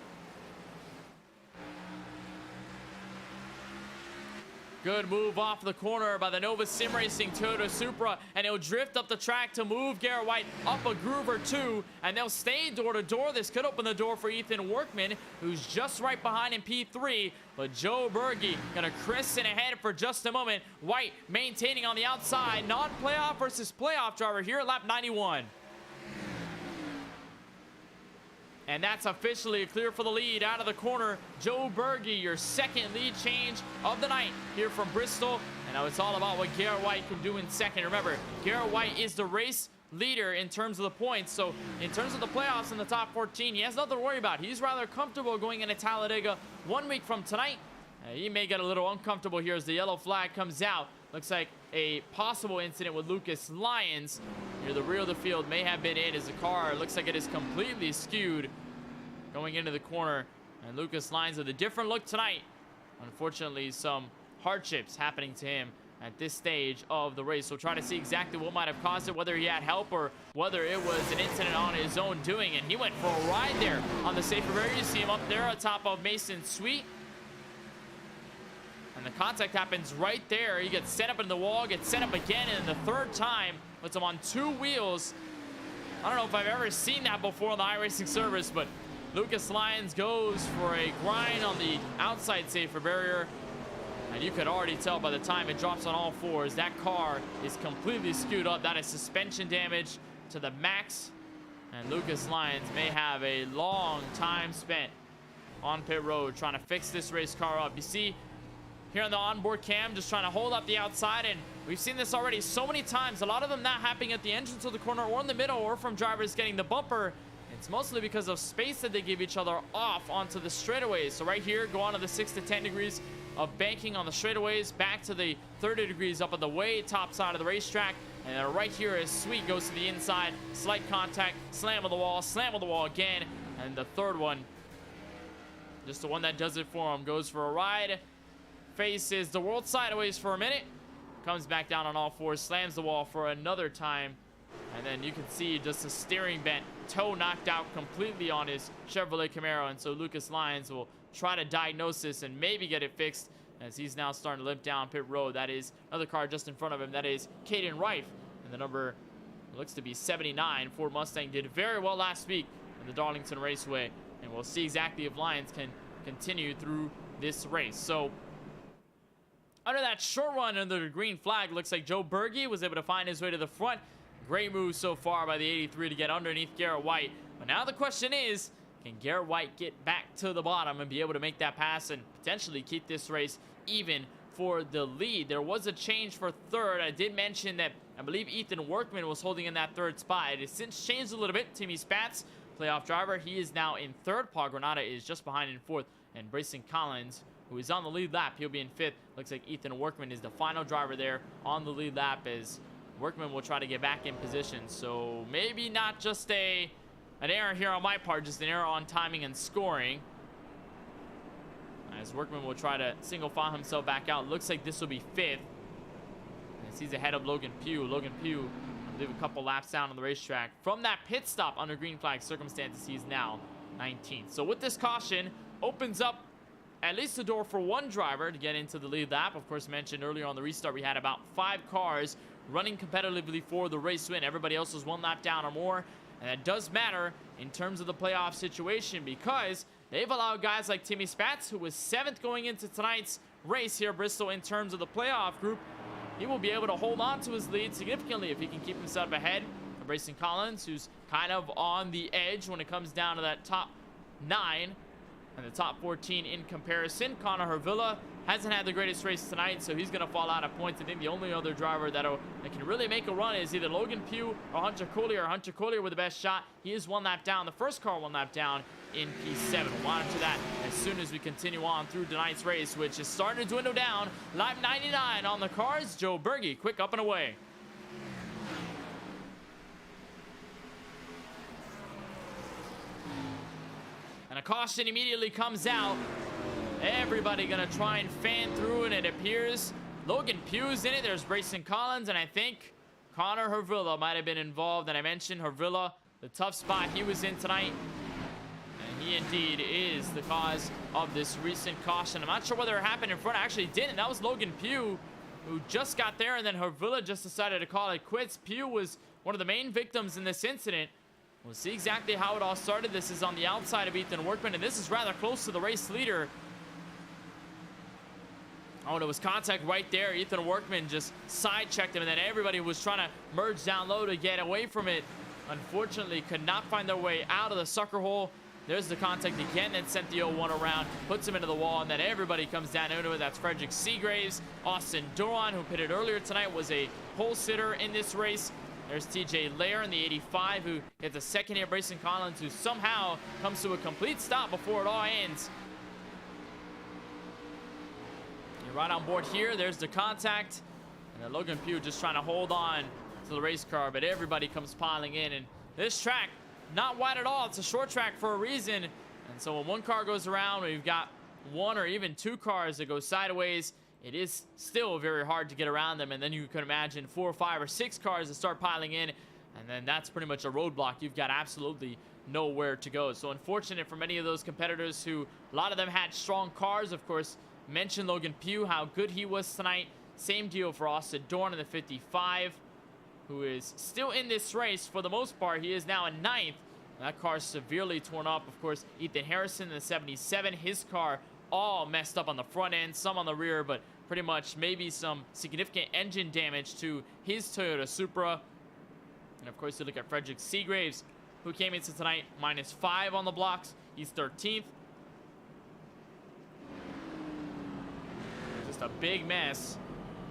S1: Good move off the corner by the Nova Sim Racing Toyota Supra, and he'll drift up the track to move Garrett White up a groove or two, and they'll stay door to door. This could open the door for Ethan Workman, who's just right behind in P3, but Joe Berge gonna crisp in ahead for just a moment. White maintaining on the outside. Non-playoff versus playoff driver here at lap 91. And that's officially clear for the lead out of the corner. Joe Berge, your second lead change of the night here from Bristol. And now it's all about what Garrett White can do in second. Remember, Garrett White is the race leader in terms of the points. So in terms of the playoffs in the top 14, he has nothing to worry about. He's rather comfortable going into Talladega 1 week from tonight. He may get a little uncomfortable here as the yellow flag comes out. Looks like a possible incident with Lucas Lyons near the rear of the field may have been it, as the car looks like it is completely skewed going into the corner. And Lucas Lyons with a different look tonight. Unfortunately, some hardships happening to him at this stage of the race. So try to see exactly what might have caused it, whether he had help or whether it was an incident on his own doing. And he went for a ride there on the safer barrier. You see him up there on top of Mason Sweet. And the contact happens right there. He gets set up in the wall, gets set up again, and the third time puts him on 2 wheels. I don't know if I've ever seen that before on the iRacing service, but Lucas Lyons goes for a grind on the outside safer barrier. And you could already tell by the time it drops on all 4s, that car is completely skewed up. That is suspension damage to the max. And Lucas Lyons may have a long time spent on pit road trying to fix this race car up. You see here on the onboard cam, just trying to hold up the outside, and we've seen this already so many times. A lot of them not happening at the entrance of the corner or in the middle, or from drivers getting the bumper. It's mostly because of space that they give each other off onto the straightaways. So right here, go on to the 6 to 10 degrees of banking on the straightaways, back to the 30 degrees up on the way top side of the racetrack. And then right here as Sweet goes to the inside, slight contact, slam on the wall again. And the third one, just the one that does it for him, goes for a ride, faces the world sideways for a minute, comes back down on all 4s, slams the wall for another time. And then you can see just the steering bent toe knocked out completely on his Chevrolet Camaro, and so Lucas Lyons will try to diagnose this and maybe get it fixed, as he's now starting to limp down pit road. That is another car just in front of him. That is Caden Rife, and the number looks to be 79. Ford Mustang did very well last week in the Darlington Raceway, and we'll see exactly if Lyons can continue through this race. So under that short run under the green flag, looks like Joe Berge was able to find his way to the front. Great move so far by the 83 to get underneath Garrett White. But now the question is, can Garrett White get back to the bottom and be able to make that pass and potentially keep this race even for the lead? There was a change for third. I did mention that I believe Ethan Workman was holding in that third spot. It has since changed a little bit. Timmy Spatz, playoff driver, he is now in third. Paul Granada is just behind in fourth. And Brayson Collins, who is on the lead lap, he'll be in fifth. Looks like Ethan Workman is the final driver there on the lead lap, as Workman will try to get back in position. So maybe not just an error here on my part, just an error on timing and scoring, as Workman will try to single file himself back out. Looks like this will be fifth, as he's ahead of Logan Pugh. Logan Pugh, I believe, a couple laps down on the racetrack. From that pit stop under green flag circumstances, he's now 19th. So with this caution, opens up at least the door for one driver to get into the lead lap. Of course, mentioned earlier on the restart, we had about 5 cars running competitively for the race win. Everybody else was 1 lap down or more, and that does matter in terms of the playoff situation, because they've allowed guys like Timmy Spatz, who was 7th going into tonight's race here at Bristol in terms of the playoff group. He will be able to hold on to his lead significantly if he can keep himself ahead of Brayson Collins, who's kind of on the edge when it comes down to that top 9 and the top 14 in comparison. Conor Hervilus hasn't had the greatest race tonight, so he's going to fall out of points. I think the only other driver that can really make a run is either Logan Pugh or Hunter Collier. Hunter Collier with the best shot. He is 1 lap down. The first car 1 lap down in P7. We'll monitor that as soon as we continue on through tonight's race, which is starting to dwindle down. Lap 99 on the cars. Joe Berge, quick up and away. And a caution immediately comes out. Everybody gonna try and fan through, and it appears Logan Pugh's in it. There's Brayson Collins, and I think Conor Hervilus might have been involved. And I mentioned Hervilus, the tough spot he was in tonight, and he indeed is the cause of this recent caution. I'm not sure whether it happened in front. I actually didn't. That was Logan Pugh, who just got there, and then Hervilus just decided to call it quits. Pugh was one of the main victims in this incident. We'll see exactly how it all started. This is on the outside of Ethan Workman, and this is rather close to the race leader. Oh, and it was contact right there. Ethan Workman just side-checked him, and then everybody was trying to merge down low to get away from it. Unfortunately, could not find their way out of the sucker hole. There's the contact again, and sent the 0-1 around, puts him into the wall, and then everybody comes down into it. That's Frederick Seagraves. Austin Doran, who pitted earlier tonight, was a pole sitter in this race. There's TJ Lair in the 85, who gets a second here. Brayson Collins, who somehow comes to a complete stop before it all ends. You're right on board here. There's the contact. And then Logan Pugh just trying to hold on to the race car, but everybody comes piling in. And this track, not wide at all. It's a short track for a reason. And so when one car goes around, we've got 1 or even 2 cars that go sideways. It is still very hard to get around them. And then you can imagine 4, 5, or 6 cars that start piling in. And then that's pretty much a roadblock. You've got absolutely nowhere to go. So unfortunate for many of those competitors who, a lot of them had strong cars. Of course, mentioned Logan Pugh, how good he was tonight. Same deal for Austin Doran in the 55, who is still in this race for the most part. He is now in 9th. That car is severely torn up. Of course, Ethan Harrison in the 77, his car all messed up on the front end, some on the rear, but pretty much maybe some significant engine damage to his Toyota Supra. And of course, you look at Frederick Seagraves, who came into tonight -5 on the blocks. He's 13th. Just a big mess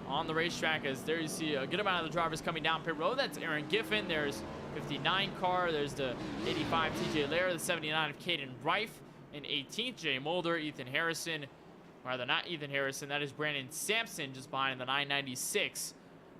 S1: on the racetrack, as there you see a good amount of the drivers coming down pit road. That's Aaron Giffen. There's 59 car. There's the 85 TJ Lair, the 79 of Caden Rife, and 18th Jay Mulder, Ethan Harrison. Rather, not Ethan Harrison. That is Brandon Sampson just behind the 996.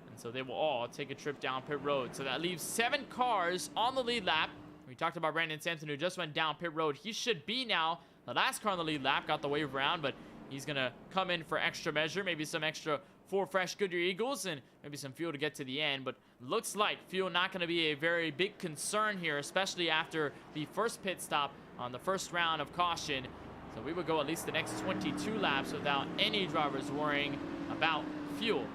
S1: And so they will all take a trip down pit road. So that leaves 7 cars on the lead lap. We talked about Brandon Sampson, who just went down pit road. He should be now the last car on the lead lap. Got the wave around, but he's going to come in for extra measure. Maybe some extra 4 fresh Goodyear Eagles and maybe some fuel to get to the end. But looks like fuel not going to be a very big concern here, especially after the first pit stop on the first round of caution. So we would go at least the next 22 laps without any drivers worrying about fuel.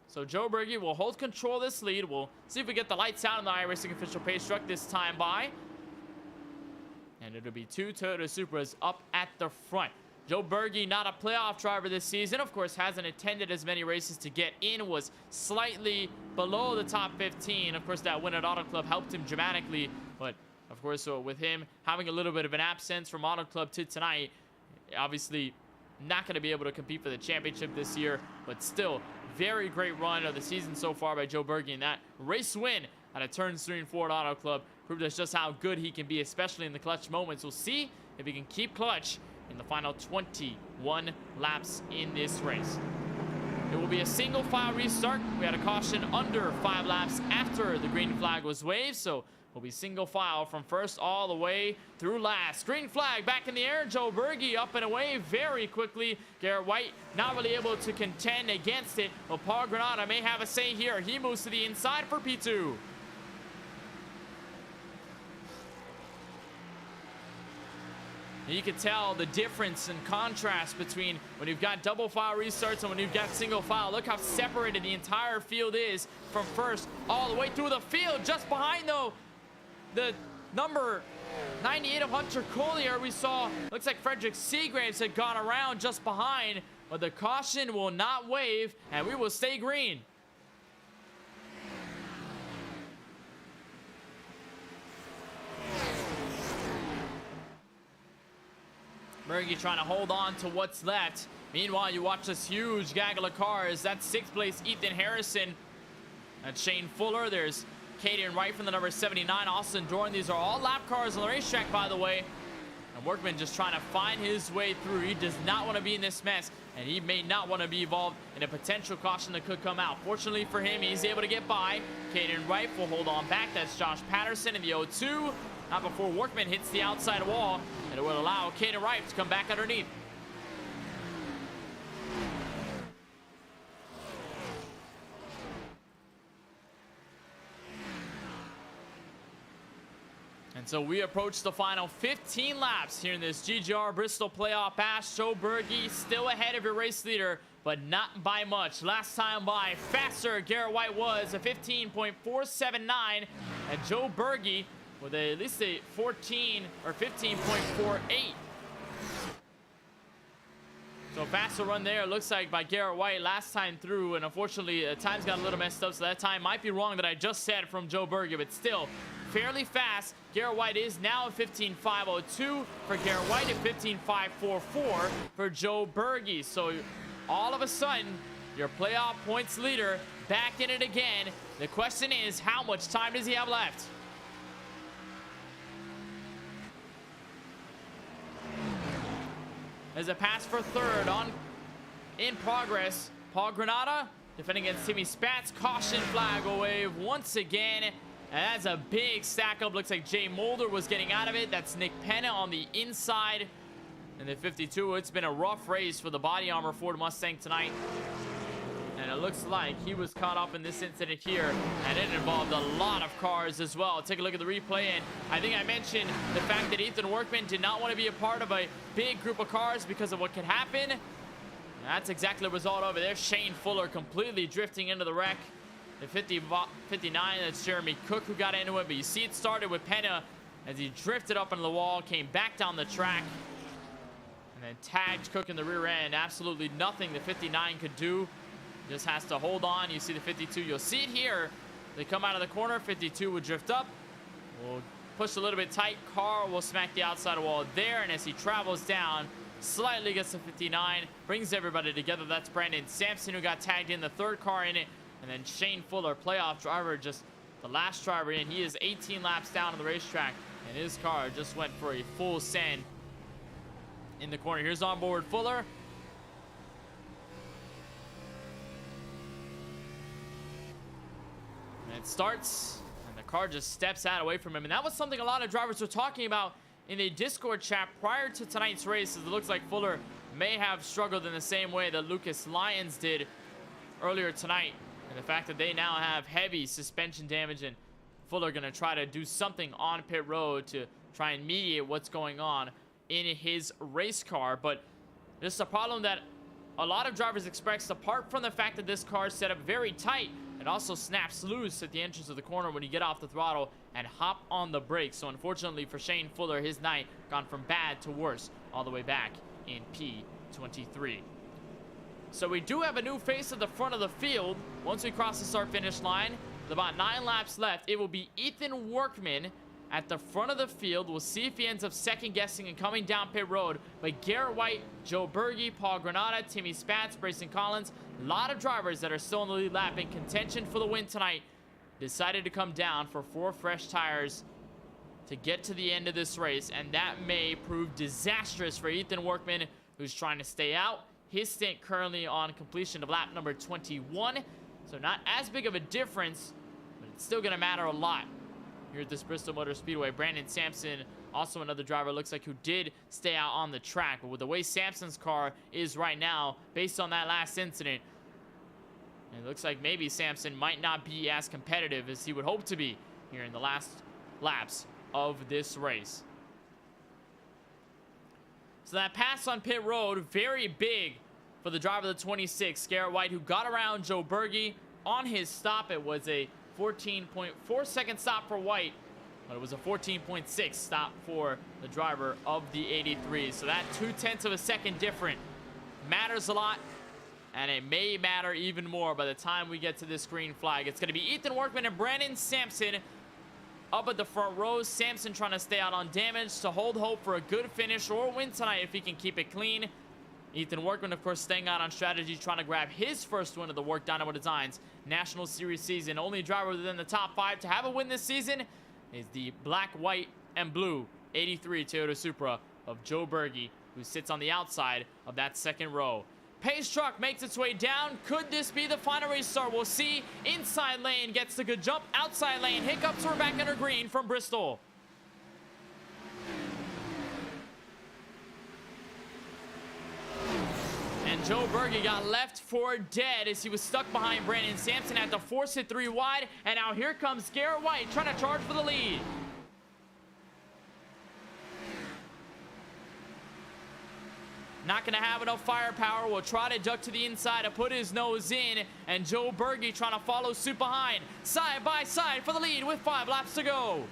S1: So Joe Berge will hold control of this lead. We'll see if we get the lights out on the iRacing official pace truck this time by. And it'll be 2 Toyota Supras up at the front. Joe Berge, not a playoff driver this season. Of course, hasn't attended as many races to get in. Was slightly below the top 15. Of course, that win at Auto Club helped him dramatically. But, of course, so with him having a little bit of an absence from Auto Club to tonight, obviously not going to be able to compete for the championship this year. But still, very great run of the season so far by Joe Berge. And that race win out of turns 3 and 4 at Auto Club proved us just how good he can be, especially in the clutch moments. We'll see if he can keep clutch in the final 21 laps in this race. It will be a single file restart. We had a caution under 5 laps after the green flag was waved, so we'll be single file from first all the way through last. Green flag back in the air. Joe Berge up and away very quickly. Garrett White not really able to contend against it, but Paul Granada may have a say here. He moves to the inside for P2. You can tell the difference and contrast between when you've got double file restarts and when you've got single file. Look how separated the entire field is from first all the way through the field. Just behind, though, the number 98 of Hunter Collier, we saw, looks like Frederick Seagraves had gone around just behind, but the caution will not wave, and we will stay green. Berge trying to hold on to what's left. Meanwhile, you watch this huge gaggle of cars. That's 6th place Ethan Harrison. That's Shane Fuller. There's Caden Wright from the number 79. Austin Doran. These are all lap cars on the racetrack, by the way. And Workman just trying to find his way through. He does not want to be in this mess, and he may not want to be involved in a potential caution that could come out. Fortunately for him, he's able to get by. Caden Wright will hold on back. That's Josh Patterson in the 0-2. Not before Workman hits the outside wall, and it will allow Caden Wright to come back underneath. And so we approach the final 15 laps here in this GGR Bristol Playoff Bash. Joe Berge still ahead of your race leader, but not by much. Last time by, faster Garrett White was a 15.479, and Joe Berge with at least a 14 or 15.48. So faster run there, looks like, by Garrett White last time through, and unfortunately times got a little messed up, so that time might be wrong that I just said from Joe Berge, but still fairly fast. Garrett White is now at 15.502 for Garrett White, at 15.544 for Joe Berge. So all of a sudden, your playoff points leader back in it again. The question is, how much time does he have left? There's a pass for third in progress. Paul Granada defending against Timmy Spatz. Caution flag will wave once again. And that's a big stack up. Looks like Jay Mulder was getting out of it. That's Nick Penna on the inside. And the 52, it's been a rough race for the body armor Ford Mustang tonight. And it looks like he was caught up in this incident here, and it involved a lot of cars as well. Take a look at the replay, and I think I mentioned the fact that Ethan Workman did not want to be a part of a big group of cars because of what could happen. And that's exactly the result over there. Shane Fuller completely drifting into the wreck. The 59, that's Jeremy Cook who got into it, but you see it started with Penna as he drifted up into the wall, came back down the track, and then tagged Cook in the rear end. Absolutely nothing the 59 could do. Just has to hold on. You see the 52. You'll see it here. They come out of the corner. 52 will drift up. We'll push a little bit tight. Car will smack the outside wall there. And as he travels down, slightly gets to 59. Brings everybody together. That's Brandon Sampson who got tagged in. The third car in it. And then Shane Fuller, playoff driver, just the last driver in. He is 18 laps down on the racetrack. And his car just went for a full send in the corner. Here's onboard Fuller. It starts, and the car just steps out away from him. And that was something a lot of drivers were talking about in the Discord chat prior to tonight's race. As it looks like Fuller may have struggled in the same way that Lucas Lyons did earlier tonight. And the fact that they now have heavy suspension damage, and Fuller going to try to do something on pit road to try and mediate what's going on in his race car. But this is a problem that a lot of drivers express, apart from the fact that this car is set up very tight. It also snaps loose at the entrance of the corner when you get off the throttle and hop on the brakes. So unfortunately for Shane Fuller, his night gone from bad to worse all the way back in P23. So we do have a new face at the front of the field. Once we cross the start-finish line, with about 9 laps left, it will be Ethan Workman at the front of the field. We'll see if he ends up second-guessing and coming down pit road. But Garrett White, Joe Berge, Paul Granada, Timmy Spatz, Brayson Collins, a lot of drivers that are still in the lead lap in contention for the win tonight, decided to come down for 4 fresh tires to get to the end of this race. And that may prove disastrous for Ethan Workman, who's trying to stay out. His stint currently on completion of lap number 21. So not as big of a difference, but it's still going to matter a lot here at this Bristol Motor Speedway. Brandon Sampson, also another driver, looks like who did stay out on the track. But with the way Sampson's car is right now, based on that last incident, it looks like maybe Sampson might not be as competitive as he would hope to be here in the last laps of this race. So that pass on pit road, very big for the driver of the 26, Garrett White, who got around Joe Berge on his stop. It was a 14.4 second stop for White, but it was a 14.6 stop for the driver of the 83. So that 0.2 of a second different matters a lot, and it may matter even more by the time we get to this green flag. It's going to be Ethan Workman and Brandon Sampson up at the front rows. Sampson trying to stay out on damage to hold hope for a good finish or win tonight if he can keep it clean. Ethan Workman, of course, staying out on strategy, trying to grab his first win of the WORC Dynamo Designs National Series season. Only driver within the top 5 to have a win this season is the black, white, and blue 83 Toyota Supra of Joe Berge, who sits on the outside of that second row. Pace truck makes its way down. Could this be the final restart? We'll see. Inside lane gets the good jump. Outside lane hiccups. We're back under green from Bristol. And Joe Berge got left for dead as he was stuck behind Brandon Sampson, had to force it 3 wide. And now here comes Garrett White trying to charge for the lead. Not going to have enough firepower. Will try to duck to the inside to put his nose in. And Joe Berge trying to follow suit behind. Side by side for the lead with 5 laps to go.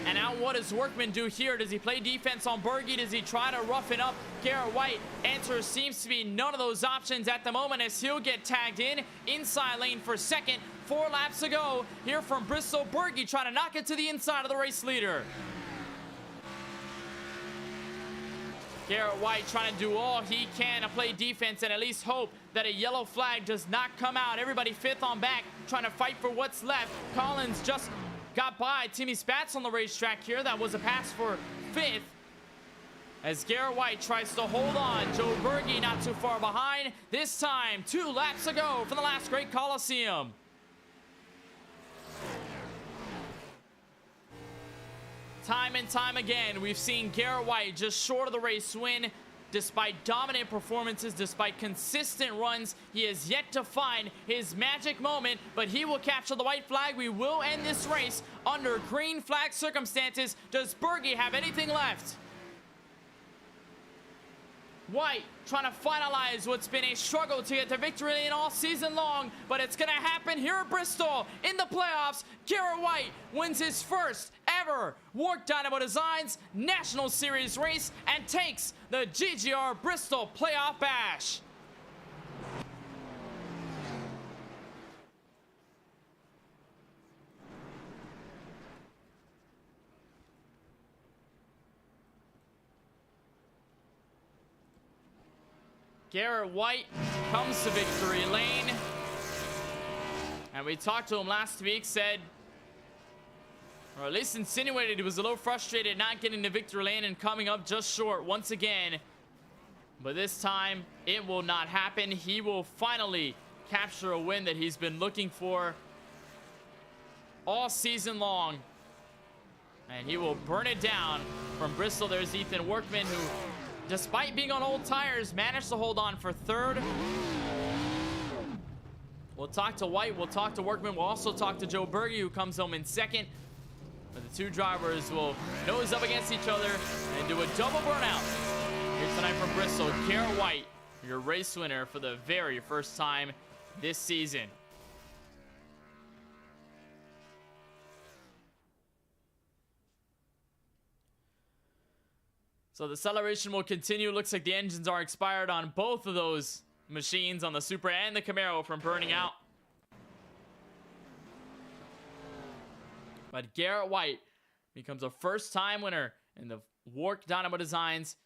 S1: And now what does Workman do here? Does he play defense on Berge? Does he try to roughen up Garrett White? Answer seems to be none of those options at the moment, as he'll get tagged in. Inside lane for second. 4 laps to go here from Bristol. Berge trying to knock it to the inside of the race leader. Garrett White trying to do all he can to play defense and at least hope that a yellow flag does not come out. Everybody 5th on back, trying to fight for what's left. Collins just got by Timmy Spatz on the racetrack here. That was a pass for 5th. As Garrett White tries to hold on. Joe Berge not too far behind. This time, 2 laps to go for the last great Coliseum. Time and time again, we've seen Garrett White just short of the race win. Despite dominant performances, despite consistent runs, he has yet to find his magic moment, but he will capture the white flag. We will end this race under green flag circumstances. Does Berge have anything left? White trying to finalize what's been a struggle to get to victory lane all season long, but it's going to happen here at Bristol in the playoffs. Garrett White wins his first ever WORC Dynamo Designs National Series race and takes the GGR Bristol Playoff Bash. Garrett White comes to victory lane. And we talked to him last week, said, or at least insinuated he was a little frustrated not getting to victory lane and coming up just short once again. But this time, it will not happen. He will finally capture a win that he's been looking for all season long. And he will burn it down from Bristol. There's Ethan Workman, who, despite being on old tires, managed to hold on for 3rd. We'll talk to White. We'll talk to Workman. We'll also talk to Joe Berge, who comes home in second. But the two drivers will nose up against each other and do a double burnout. Here tonight from Bristol, Garrett White, your race winner for the very first time this season. So the celebration will continue. Looks like the engines are expired on both of those machines, on the Supra and the Camaro, from burning out. But Garrett White becomes a first-time winner in the WORC Dynamo Designs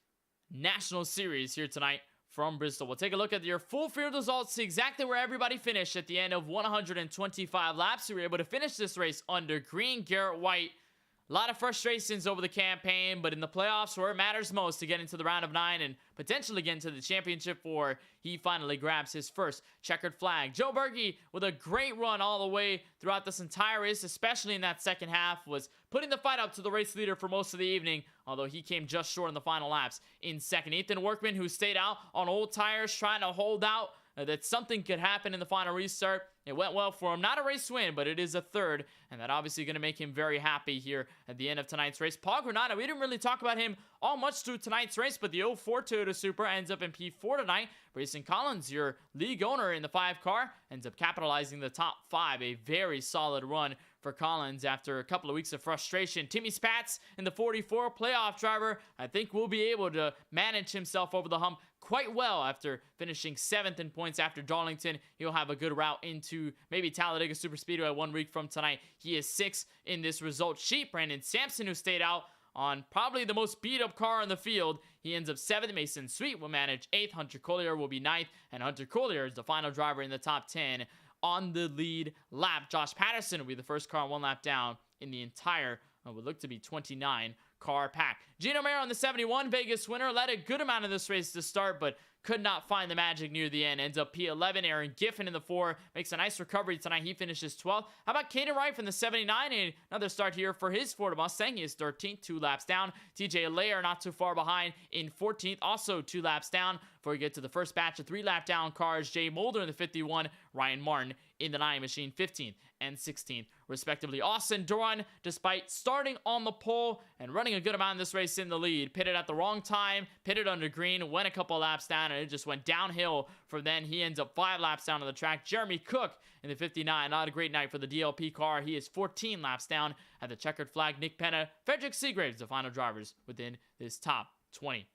S1: National Series here tonight from Bristol. We'll take a look at your full field results, see exactly where everybody finished at the end of 125 laps. We were able to finish this race under green. Garrett White, a lot of frustrations over the campaign, but in the playoffs where it matters most to get into the round of 9 and potentially get into the championship 4, he finally grabs his first checkered flag. Joe Berge, with a great run all the way throughout this entire race, especially in that second half, was putting the fight up to the race leader for most of the evening, although he came just short in the final laps in second. Ethan Workman, who stayed out on old tires, trying to hold out that something could happen in the final restart. It went well for him. Not a race win, but it is a third, and that obviously going to make him very happy here at the end of tonight's race. Paul Granada, we didn't really talk about him all much through tonight's race, but the 04 Toyota Supra ends up in P4 tonight. Brayson Collins, your league owner in the 5 car, ends up capitalizing the top 5. A very solid run for Collins after a couple of weeks of frustration. Timmy Spatz in the 44 playoff driver, I think will be able to manage himself over the hump quite well after finishing 7th in points after Darlington. He'll have a good route into maybe Talladega Super Speedway 1 week from tonight. He is 6th in this result sheet. Brandon Sampson, who stayed out on probably the most beat-up car in the field, he ends up 7th. Mason Sweet will manage 8th. Hunter Collier will be 9th, and Hunter Collier is the final driver in the top 10 on the lead lap. Josh Patterson will be the first car 1 lap down in the entire, would look to be 29 car pack. Gino Mero in the 71 Vegas winner, led a good amount of this race to start, but could not find the magic near the end. Ends up P11. Aaron Giffen in the 4 makes a nice recovery tonight. He finishes 12th. How about Caden Wright from the 79? Another start here for his Ford Mustang. He is 13th, 2 laps down. TJ Layer not too far behind in 14th, also 2 laps down before we get to the first batch of 3 lap down cars. Jay Mulder in the 51, Ryan Martin in the 9 machine, 15th and 16th respectively. Austin Doran, despite starting on the pole and running a good amount in this race in the lead, pitted at the wrong time, pitted under green, went a couple laps down, and it just went downhill from then. He ends up 5 laps down on the track. Jeremy Cook in the 59, not a great night for the DLP car. He is 14 laps down at the checkered flag. Nick Penna, Frederick Seagraves, the final drivers within this top 20.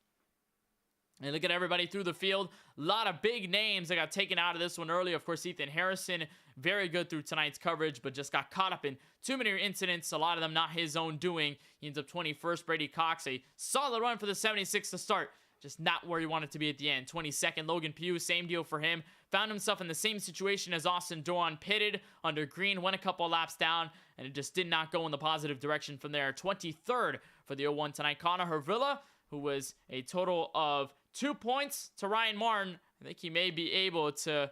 S1: And look at everybody through the field. A lot of big names that got taken out of this one early. Of course, Ethan Harrison, very good through tonight's coverage, but just got caught up in too many incidents. A lot of them not his own doing. He ends up 21st. Brady Cox, a solid run for the 76 to start. Just not where he wanted to be at the end. 22nd, Logan Pugh, same deal for him. Found himself in the same situation as Austin Doran, pitted under green, went a couple laps down, and it just did not go in the positive direction from there. 23rd for the 01 tonight, Conor Hervilus, who was a total of 2 points to Ryan Martin. I think he may be able to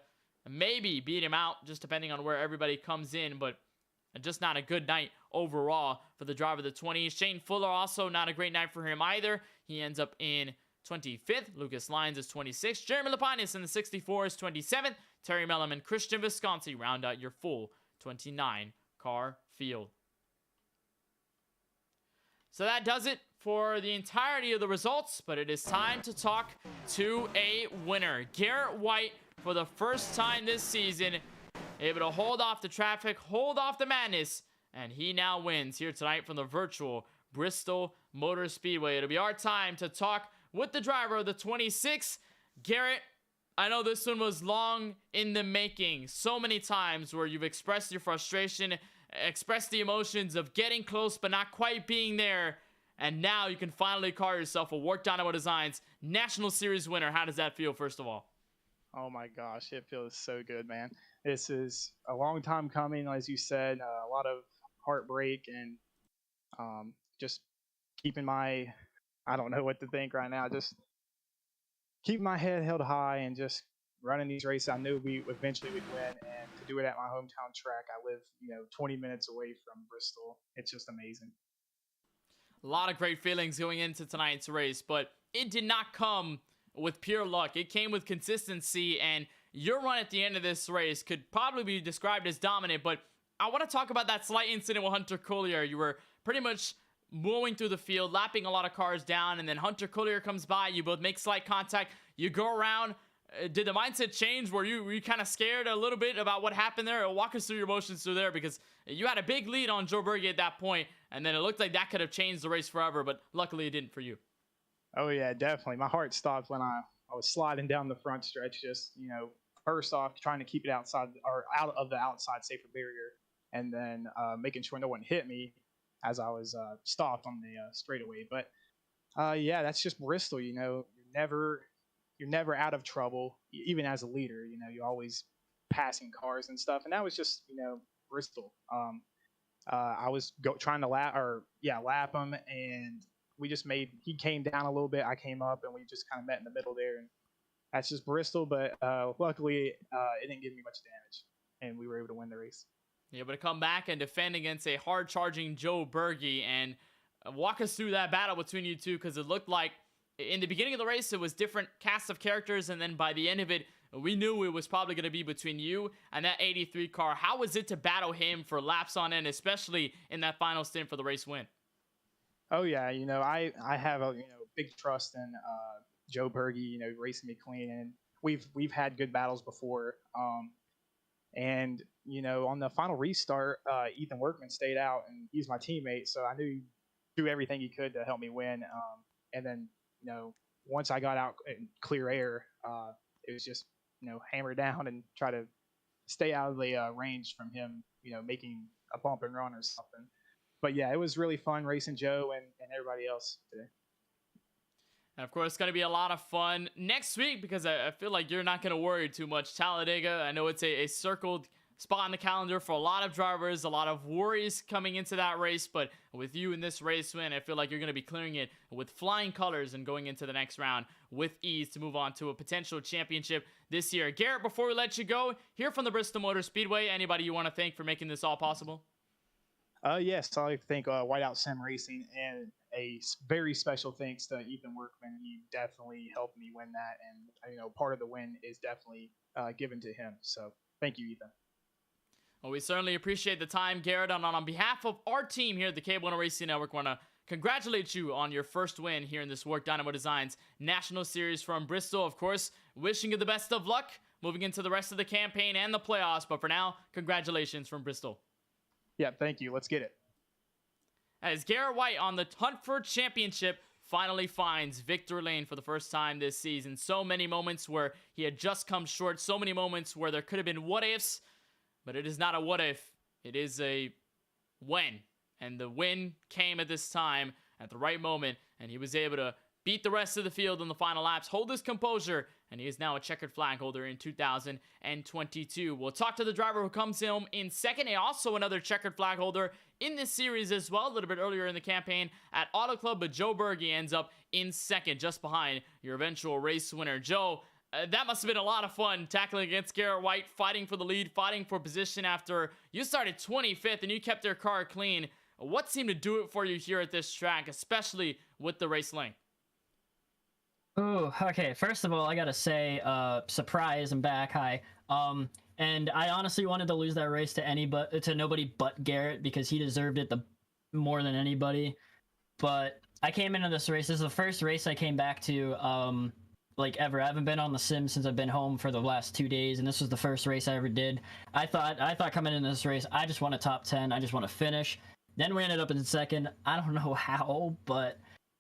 S1: maybe beat him out, just depending on where everybody comes in, but just not a good night overall for the driver of the 20s. Shane Fuller, also not a great night for him either. He ends up in 25th. Lucas Lyons is 26th. Jeremy Lapagnas in the 64 is 27th. Terry Mellum and Christian Visconti round out your full 29 car field. So that does it for the entirety of the results, but it is time to talk to a winner. Garrett White, for the first time this season, able to hold off the traffic, hold off the madness, and he now wins here tonight from the virtual Bristol Motor Speedway. It'll be our time to talk with the driver of the 26. Garrett, I know this one was long in the making. So many times where you've expressed your frustration, expressed the emotions of getting close but not quite being there, and now you can finally call yourself a WORC Dynamo Designs National Series winner. How does that feel, first of all?
S2: Oh my gosh, it feels so good, man. This is a long time coming, as you said. A lot of heartbreak and just keeping my, I don't know what to think right now. Just keep my head held high and just running these races. I knew we eventually would win, and to do it at my hometown track. I live, 20 minutes away from Bristol. It's just amazing.
S1: A lot of great feelings going into tonight's race, but it did not come with pure luck. It came with consistency, and your run at the end of this race could probably be described as dominant, but I want to talk about that slight incident with Hunter Collier. You were pretty much mowing through the field, lapping a lot of cars down, and then Hunter Collier comes by. You both make slight contact. You go around. Did the mindset change? Were you kind of scared a little bit about what happened there? Or walk us through your emotions through there, because you had a big lead on Joe Berge at that point, and then it looked like that could have changed the race forever, but luckily it didn't for you.
S2: Oh yeah, definitely. My heart stopped when I was sliding down the front stretch. Just first off, trying to keep it outside or out of the outside safer barrier, and then making sure no one hit me as I was stopped on the straightaway. But yeah, that's just Bristol. You're never out of trouble, even as a leader. You're always passing cars and stuff, and that was just Bristol. I was trying to lap him, and he came down a little bit, I came up, and we just kind of met in the middle there, and that's just Bristol. But luckily, it didn't give me much damage, and we were able to win the race.
S1: You're able to come back and defend against a hard-charging Joe Berge, and walk us through that battle between you two, because it looked like in the beginning of the race, it was different casts of characters, and then by the end of it, we knew it was probably going to be between you and that 83 car. How was it to battle him for laps on end, especially in that final stint for the race win?
S2: Oh yeah, I have a big trust in Joe Berge, racing me clean, and we've had good battles before. And on the final restart, Ethan Workman stayed out, and he's my teammate, so I knew he'd do everything he could to help me win. And then once I got out in clear air, it was just hammer down and try to stay out of the range from him, making a bump and run or something. But yeah, it was really fun racing Joe and everybody else today.
S1: And of course, it's going to be a lot of fun next week, because I feel like you're not going to worry too much. Talladega, I know it's a circled spot on the calendar for a lot of drivers, a lot of worries coming into that race, but with you in this race win, I feel like you're going to be clearing it with flying colors and going into the next round with ease to move on to a potential championship this year. Garrett, before we let you go, here from the Bristol Motor Speedway, anybody you want to thank for making this all possible?
S2: Yes, I'd like to thank Whiteout Sim Racing, and a very special thanks to Ethan Workman. He definitely helped me win that, and part of the win is definitely given to him. So thank you, Ethan.
S1: Well, we certainly appreciate the time, Garrett. And on behalf of our team here at the KBueno Racing Network, want to congratulate you on your first win here in this WORC Dynamo Designs National Series from Bristol. Of course, wishing you the best of luck moving into the rest of the campaign and the playoffs. But for now, congratulations from Bristol.
S2: Yeah, thank you. Let's get it.
S1: As Garrett White on the Hunt for Championship finally finds victory lane for the first time this season. So many moments where he had just come short. So many moments where there could have been what ifs. But it is not a what if, it is a when. And the win came at this time, at the right moment, and he was able to beat the rest of the field in the final laps, hold his composure, and he is now a checkered flag holder in 2022. We'll talk to the driver who comes home in second, and also another checkered flag holder in this series as well, a little bit earlier in the campaign at Auto Club, but Joe Berge ends up in second, just behind your eventual race winner. Joe, that must have been a lot of fun, tackling against Garrett White, fighting for the lead, fighting for position after you started 25th and you kept your car clean. What seemed to do it for you here at this track, especially with the race length?
S3: Oh, okay. First of all, I gotta say, surprise, I'm back. Hi. And I honestly wanted to lose that race to nobody but Garrett, because he deserved it more than anybody. But I came into this race. This is the first race I came back to, ever. I haven't been on the sim since I've been home for the last 2 days, and this was the first race I ever did. I thought coming into this race, I just want a top 10. I just want to finish. Then we ended up in second. I don't know how, but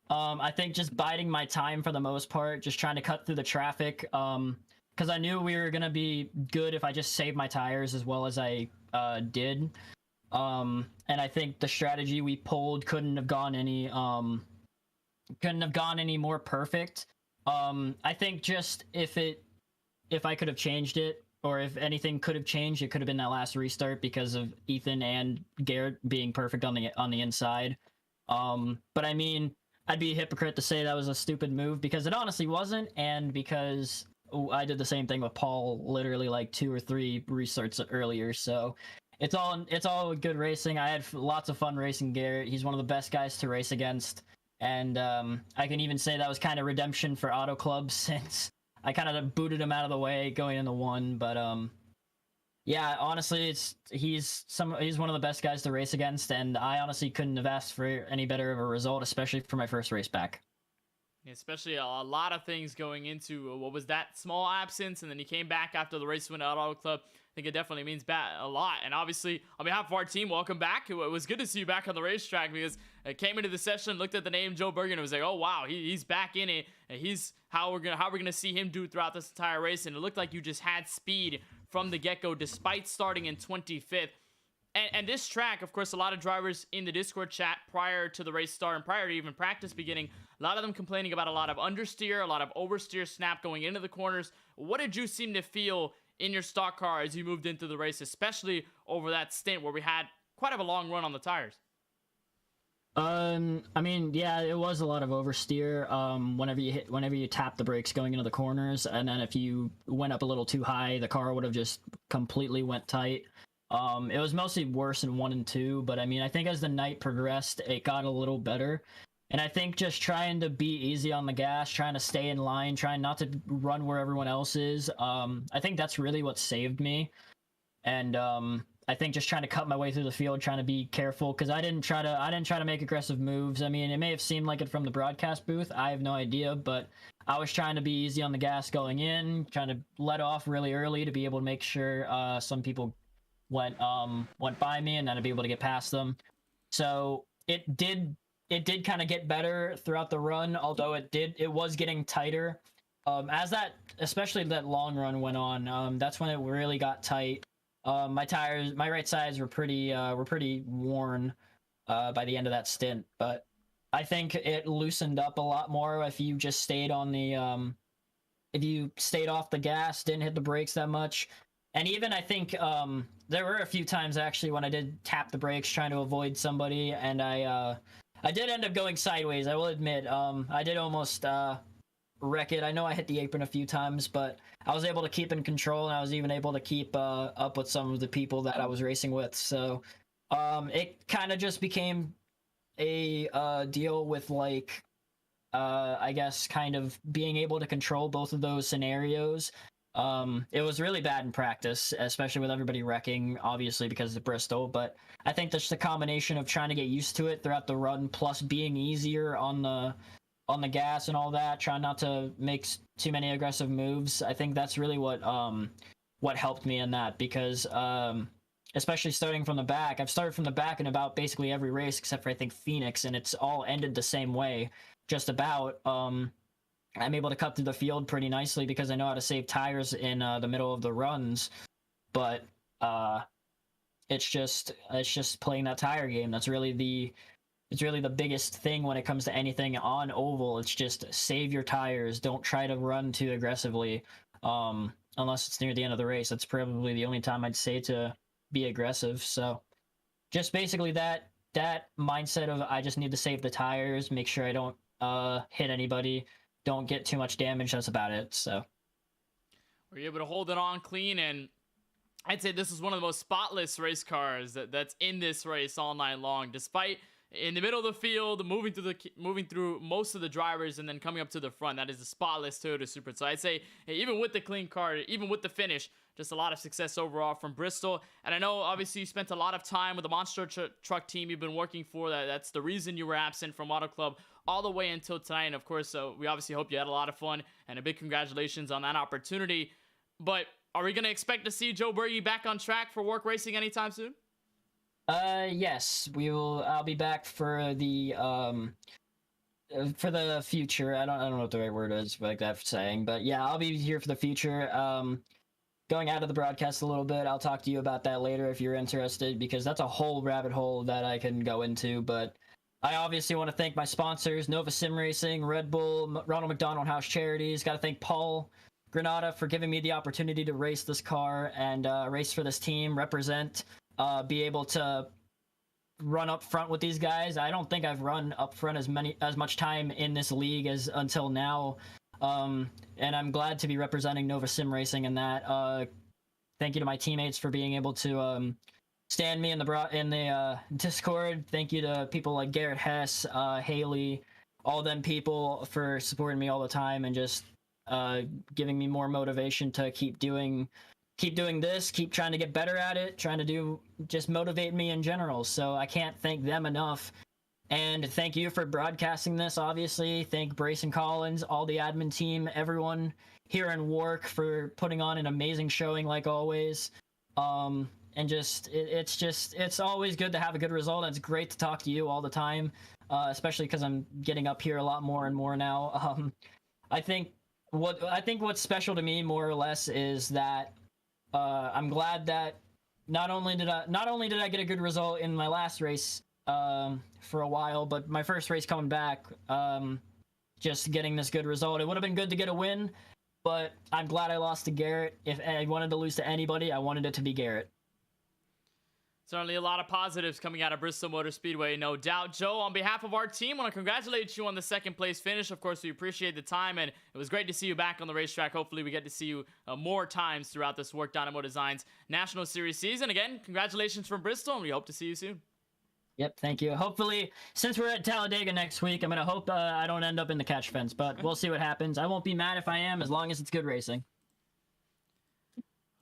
S3: I think just biding my time for the most part, just trying to cut through the traffic, because I knew we were going to be good if I just saved my tires as well as I did. And I think the strategy we pulled couldn't have gone any more perfect. I think just if I could have changed it, or if anything could have changed, it could have been that last restart because of Ethan and Garrett being perfect on the inside. But I mean, I'd be a hypocrite to say that was a stupid move, because it honestly wasn't, and because I did the same thing with Paul literally like 2 or 3 restarts earlier. So it's all good racing. I had lots of fun racing Garrett. He's one of the best guys to race against. And I can even say that was kind of redemption for Auto Club, since I kind of booted him out of the way going into one, but yeah, honestly, he's one of the best guys to race against, and I honestly couldn't have asked for any better of a result, especially for my first race back.
S1: Especially a lot of things going into what was that small absence, and then he came back after the race win at Auto Club. I think it definitely means a lot. And obviously, on behalf of our team, welcome back. It was good to see you back on the racetrack, because I came into the session, looked at the name Joe Bergen, and was like, oh wow, he's back in it. And he's how we're gonna see him do throughout this entire race. And it looked like you just had speed from the get-go, despite starting in 25th. And this track, of course, a lot of drivers in the Discord chat prior to the race start and prior to even practice beginning, a lot of them complaining about a lot of understeer, a lot of oversteer snap going into the corners. What did you seem to feel in your stock car as you moved into the race, especially over that stint where we had quite a long run on the tires?
S3: I mean, yeah, it was a lot of oversteer. Whenever you tap the brakes going into the corners, and then if you went up a little too high, the car would have just completely went tight. It was mostly worse in 1 and 2, but I mean, I think as the night progressed, it got a little better. And I think just trying to be easy on the gas, trying to stay in line, trying not to run where everyone else is. I think that's really what saved me. And I think just trying to cut my way through the field, trying to be careful, because I didn't try to make aggressive moves. I mean, it may have seemed like it from the broadcast booth. I have no idea, but I was trying to be easy on the gas going in, trying to let off really early to be able to make sure some people went by me, and then I'd be able to get past them. So it did kind of get better throughout the run, although it was getting tighter. Especially that long run went on, that's when it really got tight. My right sides were pretty worn by the end of that stint, but I think it loosened up a lot more if you just stayed on the if you stayed off the gas, didn't hit the brakes that much. And even I think there were a few times actually when I did tap the brakes trying to avoid somebody, and I did end up going sideways, I will admit. I did almost wreck it. I know I hit the apron a few times, but I was able to keep in control, and I was even able to keep up with some of the people that I was racing with. So it kind of just became a deal with, like, I guess kind of being able to control both of those scenarios. It was really bad in practice, especially with everybody wrecking, obviously because of Bristol, but I think that's the combination of trying to get used to it throughout the run, plus being easier on the gas and all that, trying not to make too many aggressive moves. I think that's really what helped me in that, because especially starting from the back, I've started from the back in about basically every race except for I think Phoenix, and it's all ended the same way, just about. I'm able to cut through the field pretty nicely because I know how to save tires in the middle of the runs, but it's just playing that tire game. It's really the biggest thing when it comes to anything on oval. It's just save your tires. Don't try to run too aggressively, unless it's near the end of the race. That's probably the only time I'd say to be aggressive. So just basically that mindset of I just need to save the tires, make sure I don't hit anybody, don't get too much damage. That's about it. So
S1: were you able to hold it on clean? And I'd say this is one of the most spotless race cars that's in this race all night long, despite in the middle of the field, moving through most of the drivers and then coming up to the front. That is the spotless Toyota Supra. So I'd say, hey, even with the clean car, even with the finish, just a lot of success overall from Bristol. And I know obviously you spent a lot of time with the monster truck team you've been working for. That's the reason you were absent from Auto Club all the way until tonight. And of course, we obviously hope you had a lot of fun, and a big congratulations on that opportunity. But are we going to expect to see Joe Berge back on track for WORC Racing anytime soon?
S3: Yes, I'll be back for the future. I don't know what the right word is, like that saying, but yeah, I'll be here for the future. Going out of the broadcast a little bit, I'll talk to you about that later if you're interested, because that's a whole rabbit hole that I can go into. But I obviously want to thank my sponsors, Nova Sim Racing, Red Bull, Ronald McDonald House Charities. Got to thank Paul Granada for giving me the opportunity to race this car and race for this team, represent, be able to run up front with these guys. I don't think I've run up front as much time in this league as until now. And I'm glad to be representing Nova Sim Racing in that. Thank you to my teammates for being able to stand me in the Discord. Thank you to people like Garrett Hess, Haley, all them people for supporting me all the time and just giving me more motivation to keep doing this, keep trying to get better at it, just motivate me in general. So I can't thank them enough. And thank you for broadcasting this, obviously. Thank Brace and Collins, all the admin team, everyone here in WORC for putting on an amazing showing like always. And it's always good to have a good result. And it's great to talk to you all the time, especially because I'm getting up here a lot more and more now. I think what's special to me more or less is that I'm glad that not only did I get a good result in my last race for a while, but my first race coming back, just getting this good result. It would have been good to get a win, but I'm glad I lost to Garrett. If I wanted to lose to anybody, I wanted it to be Garrett.
S1: Certainly a lot of positives coming out of Bristol Motor Speedway, no doubt. Joe, on behalf of our team, I want to congratulate you on the second place finish. Of course, we appreciate the time, and it was great to see you back on the racetrack. Hopefully, we get to see you more times throughout this WORC Dynamo Designs National Series season. Again, congratulations from Bristol, and we hope to see you soon.
S3: Yep, thank you. Hopefully, since we're at Talladega next week, I'm going to hope I don't end up in the catch fence, but we'll see what happens. I won't be mad if I am, as long as it's good racing.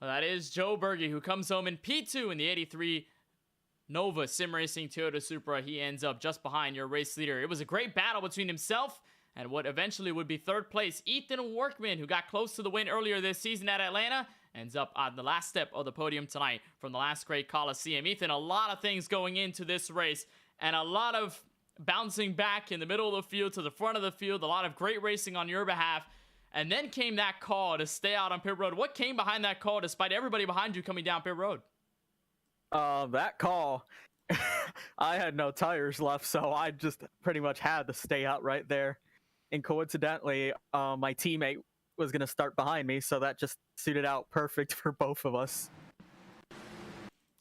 S1: Well, that is Joe Berge, who comes home in P2 in the 83 Nova Sim Racing Toyota Supra. He ends up just behind your race leader. It was a great battle between himself and what eventually would be third place, Ethan Workman, who got close to the win earlier this season at Atlanta, ends up on the last step of the podium tonight from the last great Coliseum. Ethan, a lot of things going into this race and a lot of bouncing back in the middle of the field to the front of the field, a lot of great racing on your behalf. And then came that call to stay out on pit road. What came behind that call despite everybody behind you coming down pit road?
S4: That call, I had no tires left, so I just pretty much had to stay out right there. And coincidentally, my teammate was going to start behind me, so that just suited out perfect for both of us.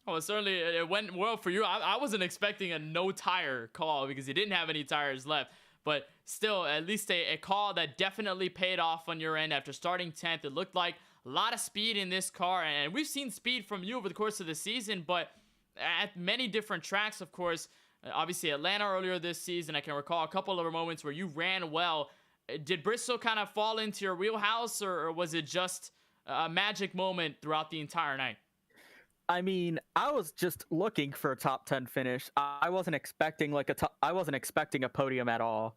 S1: Well, certainly it went well for you. I wasn't expecting a no tire call because you didn't have any tires left. But still, at least a call that definitely paid off on your end after starting 10th. It looked like a lot of speed in this car, and we've seen speed from you over the course of the season, but at many different tracks, of course. Obviously, Atlanta earlier this season, I can recall a couple of moments where you ran well. Did Bristol kind of fall into your wheelhouse, or was it just a magic moment throughout the entire night?
S4: I mean, I was just looking for a top 10 finish. I wasn't expecting a podium at all.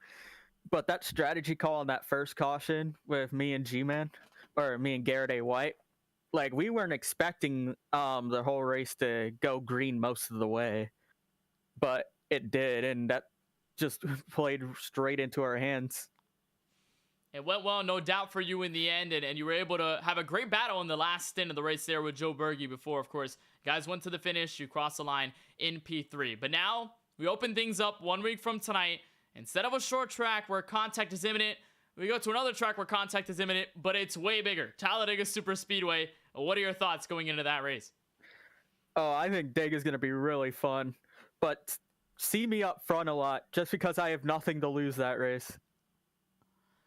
S4: But that strategy call on that first caution with me and G-Man, or me and Garrett A. White, like, we weren't expecting the whole race to go green most of the way. But it did, and that just played straight into our hands.
S1: It went well, no doubt, for you in the end, and you were able to have a great battle in the last stint of the race there with Joe Berge before, of course, guys went to the finish. You crossed the line in P3. But now, we open things up 1 week from tonight. Instead of a short track where contact is imminent, we go to another track where contact is imminent, but it's way bigger. Talladega Super Speedway. What are your thoughts going into that race?
S4: Oh, I think Dega's going to be really fun. But see me up front a lot, just because I have nothing to lose that race.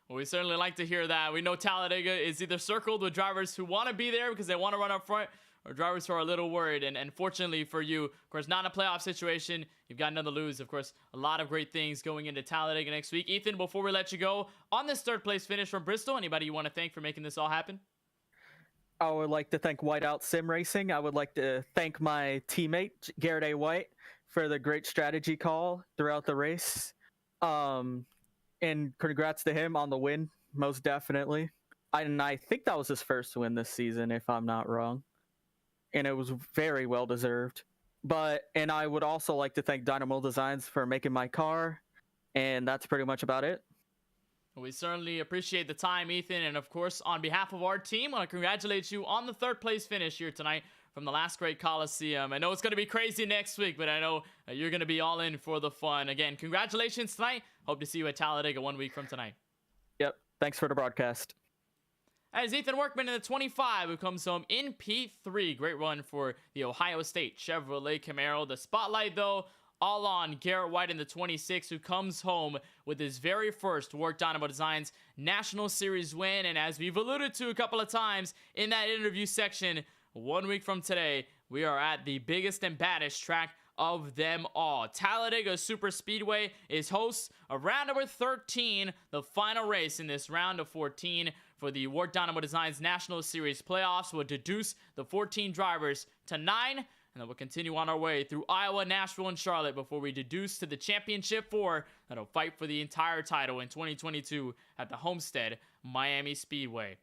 S1: Well, we certainly like to hear that. We know Talladega is either circled with drivers who want to be there because they want to run up front, or drivers who are a little worried. And fortunately for you, of course, not in a playoff situation. You've got none to lose. Of course, a lot of great things going into Talladega next week. Ethan, before we let you go, on this third place finish from Bristol, anybody you want to thank for making this all happen?
S4: I would like to thank Whiteout Sim Racing. I would like to thank my teammate, Garrett A. White, for the great strategy call throughout the race. And congrats to him on the win, most definitely. And I think that was his first win this season, if I'm not wrong. And it was very well deserved. And I would also like to thank Dynamo Designs for making my car. And that's pretty much about it.
S1: We certainly appreciate the time, Ethan. And of course, on behalf of our team, I want to congratulate you on the third place finish here tonight from the last great Coliseum. I know it's going to be crazy next week, but I know you're going to be all in for the fun. Again, congratulations tonight. Hope to see you at Talladega 1 week from tonight.
S4: Yep. Thanks for the broadcast.
S1: As Ethan Workman in the 25, who comes home in P3. Great run for the Ohio State Chevrolet Camaro. The spotlight, though, all on Garrett White in the 26, who comes home with his very first WORC Dynamo Designs National Series win. And as we've alluded to a couple of times in that interview section, 1 week from today, we are at the biggest and baddest track of them all. Talladega Super Speedway is host of round number 13, the final race in this round of 14 for the WORC Dynamo Designs National Series playoffs. We'll deduce the 14 drivers to 9, and then we'll continue on our way through Iowa, Nashville, and Charlotte before we deduce to the championship 4 that'll fight for the entire title in 2022 at the Homestead Miami Speedway.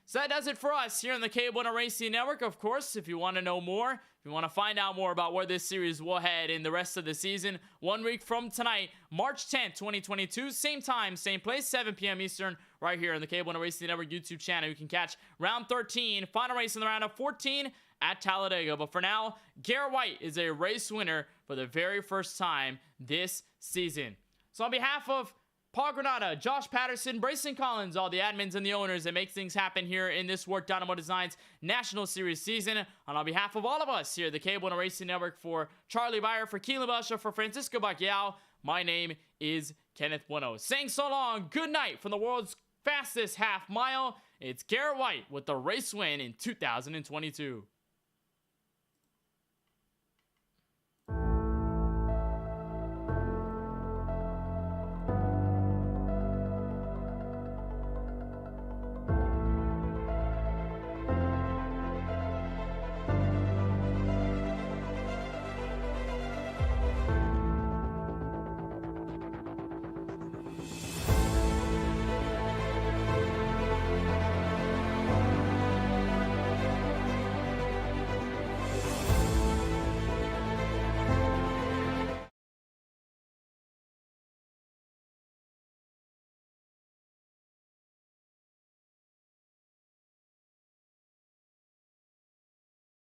S1: So that does it for us here on the KBueno Racing Network. Of course, if you want to know more, if you want to find out more about where this series will head in the rest of the season, 1 week from tonight, March 10th, 2022, same time, same place, 7 p.m. Eastern, right here on the KBueno Racing Network YouTube channel. You can catch round 13, final race in the round of 14 at Talladega. But for now, Garrett White is a race winner for the very first time this season. So on behalf of Paul Granada, Josh Patterson, Brayson Collins, all the admins and the owners that make things happen here in this WORC Dynamo Designs National Series season. And on behalf of all of us here at the KBueno Racing Network, for Charlie Beyer, for Keelan Basha, for Francisco Bacquiao, my name is Kenneth Bueno. Saying so long, good night from the world's fastest half mile. It's Garrett White with the race win in 2022.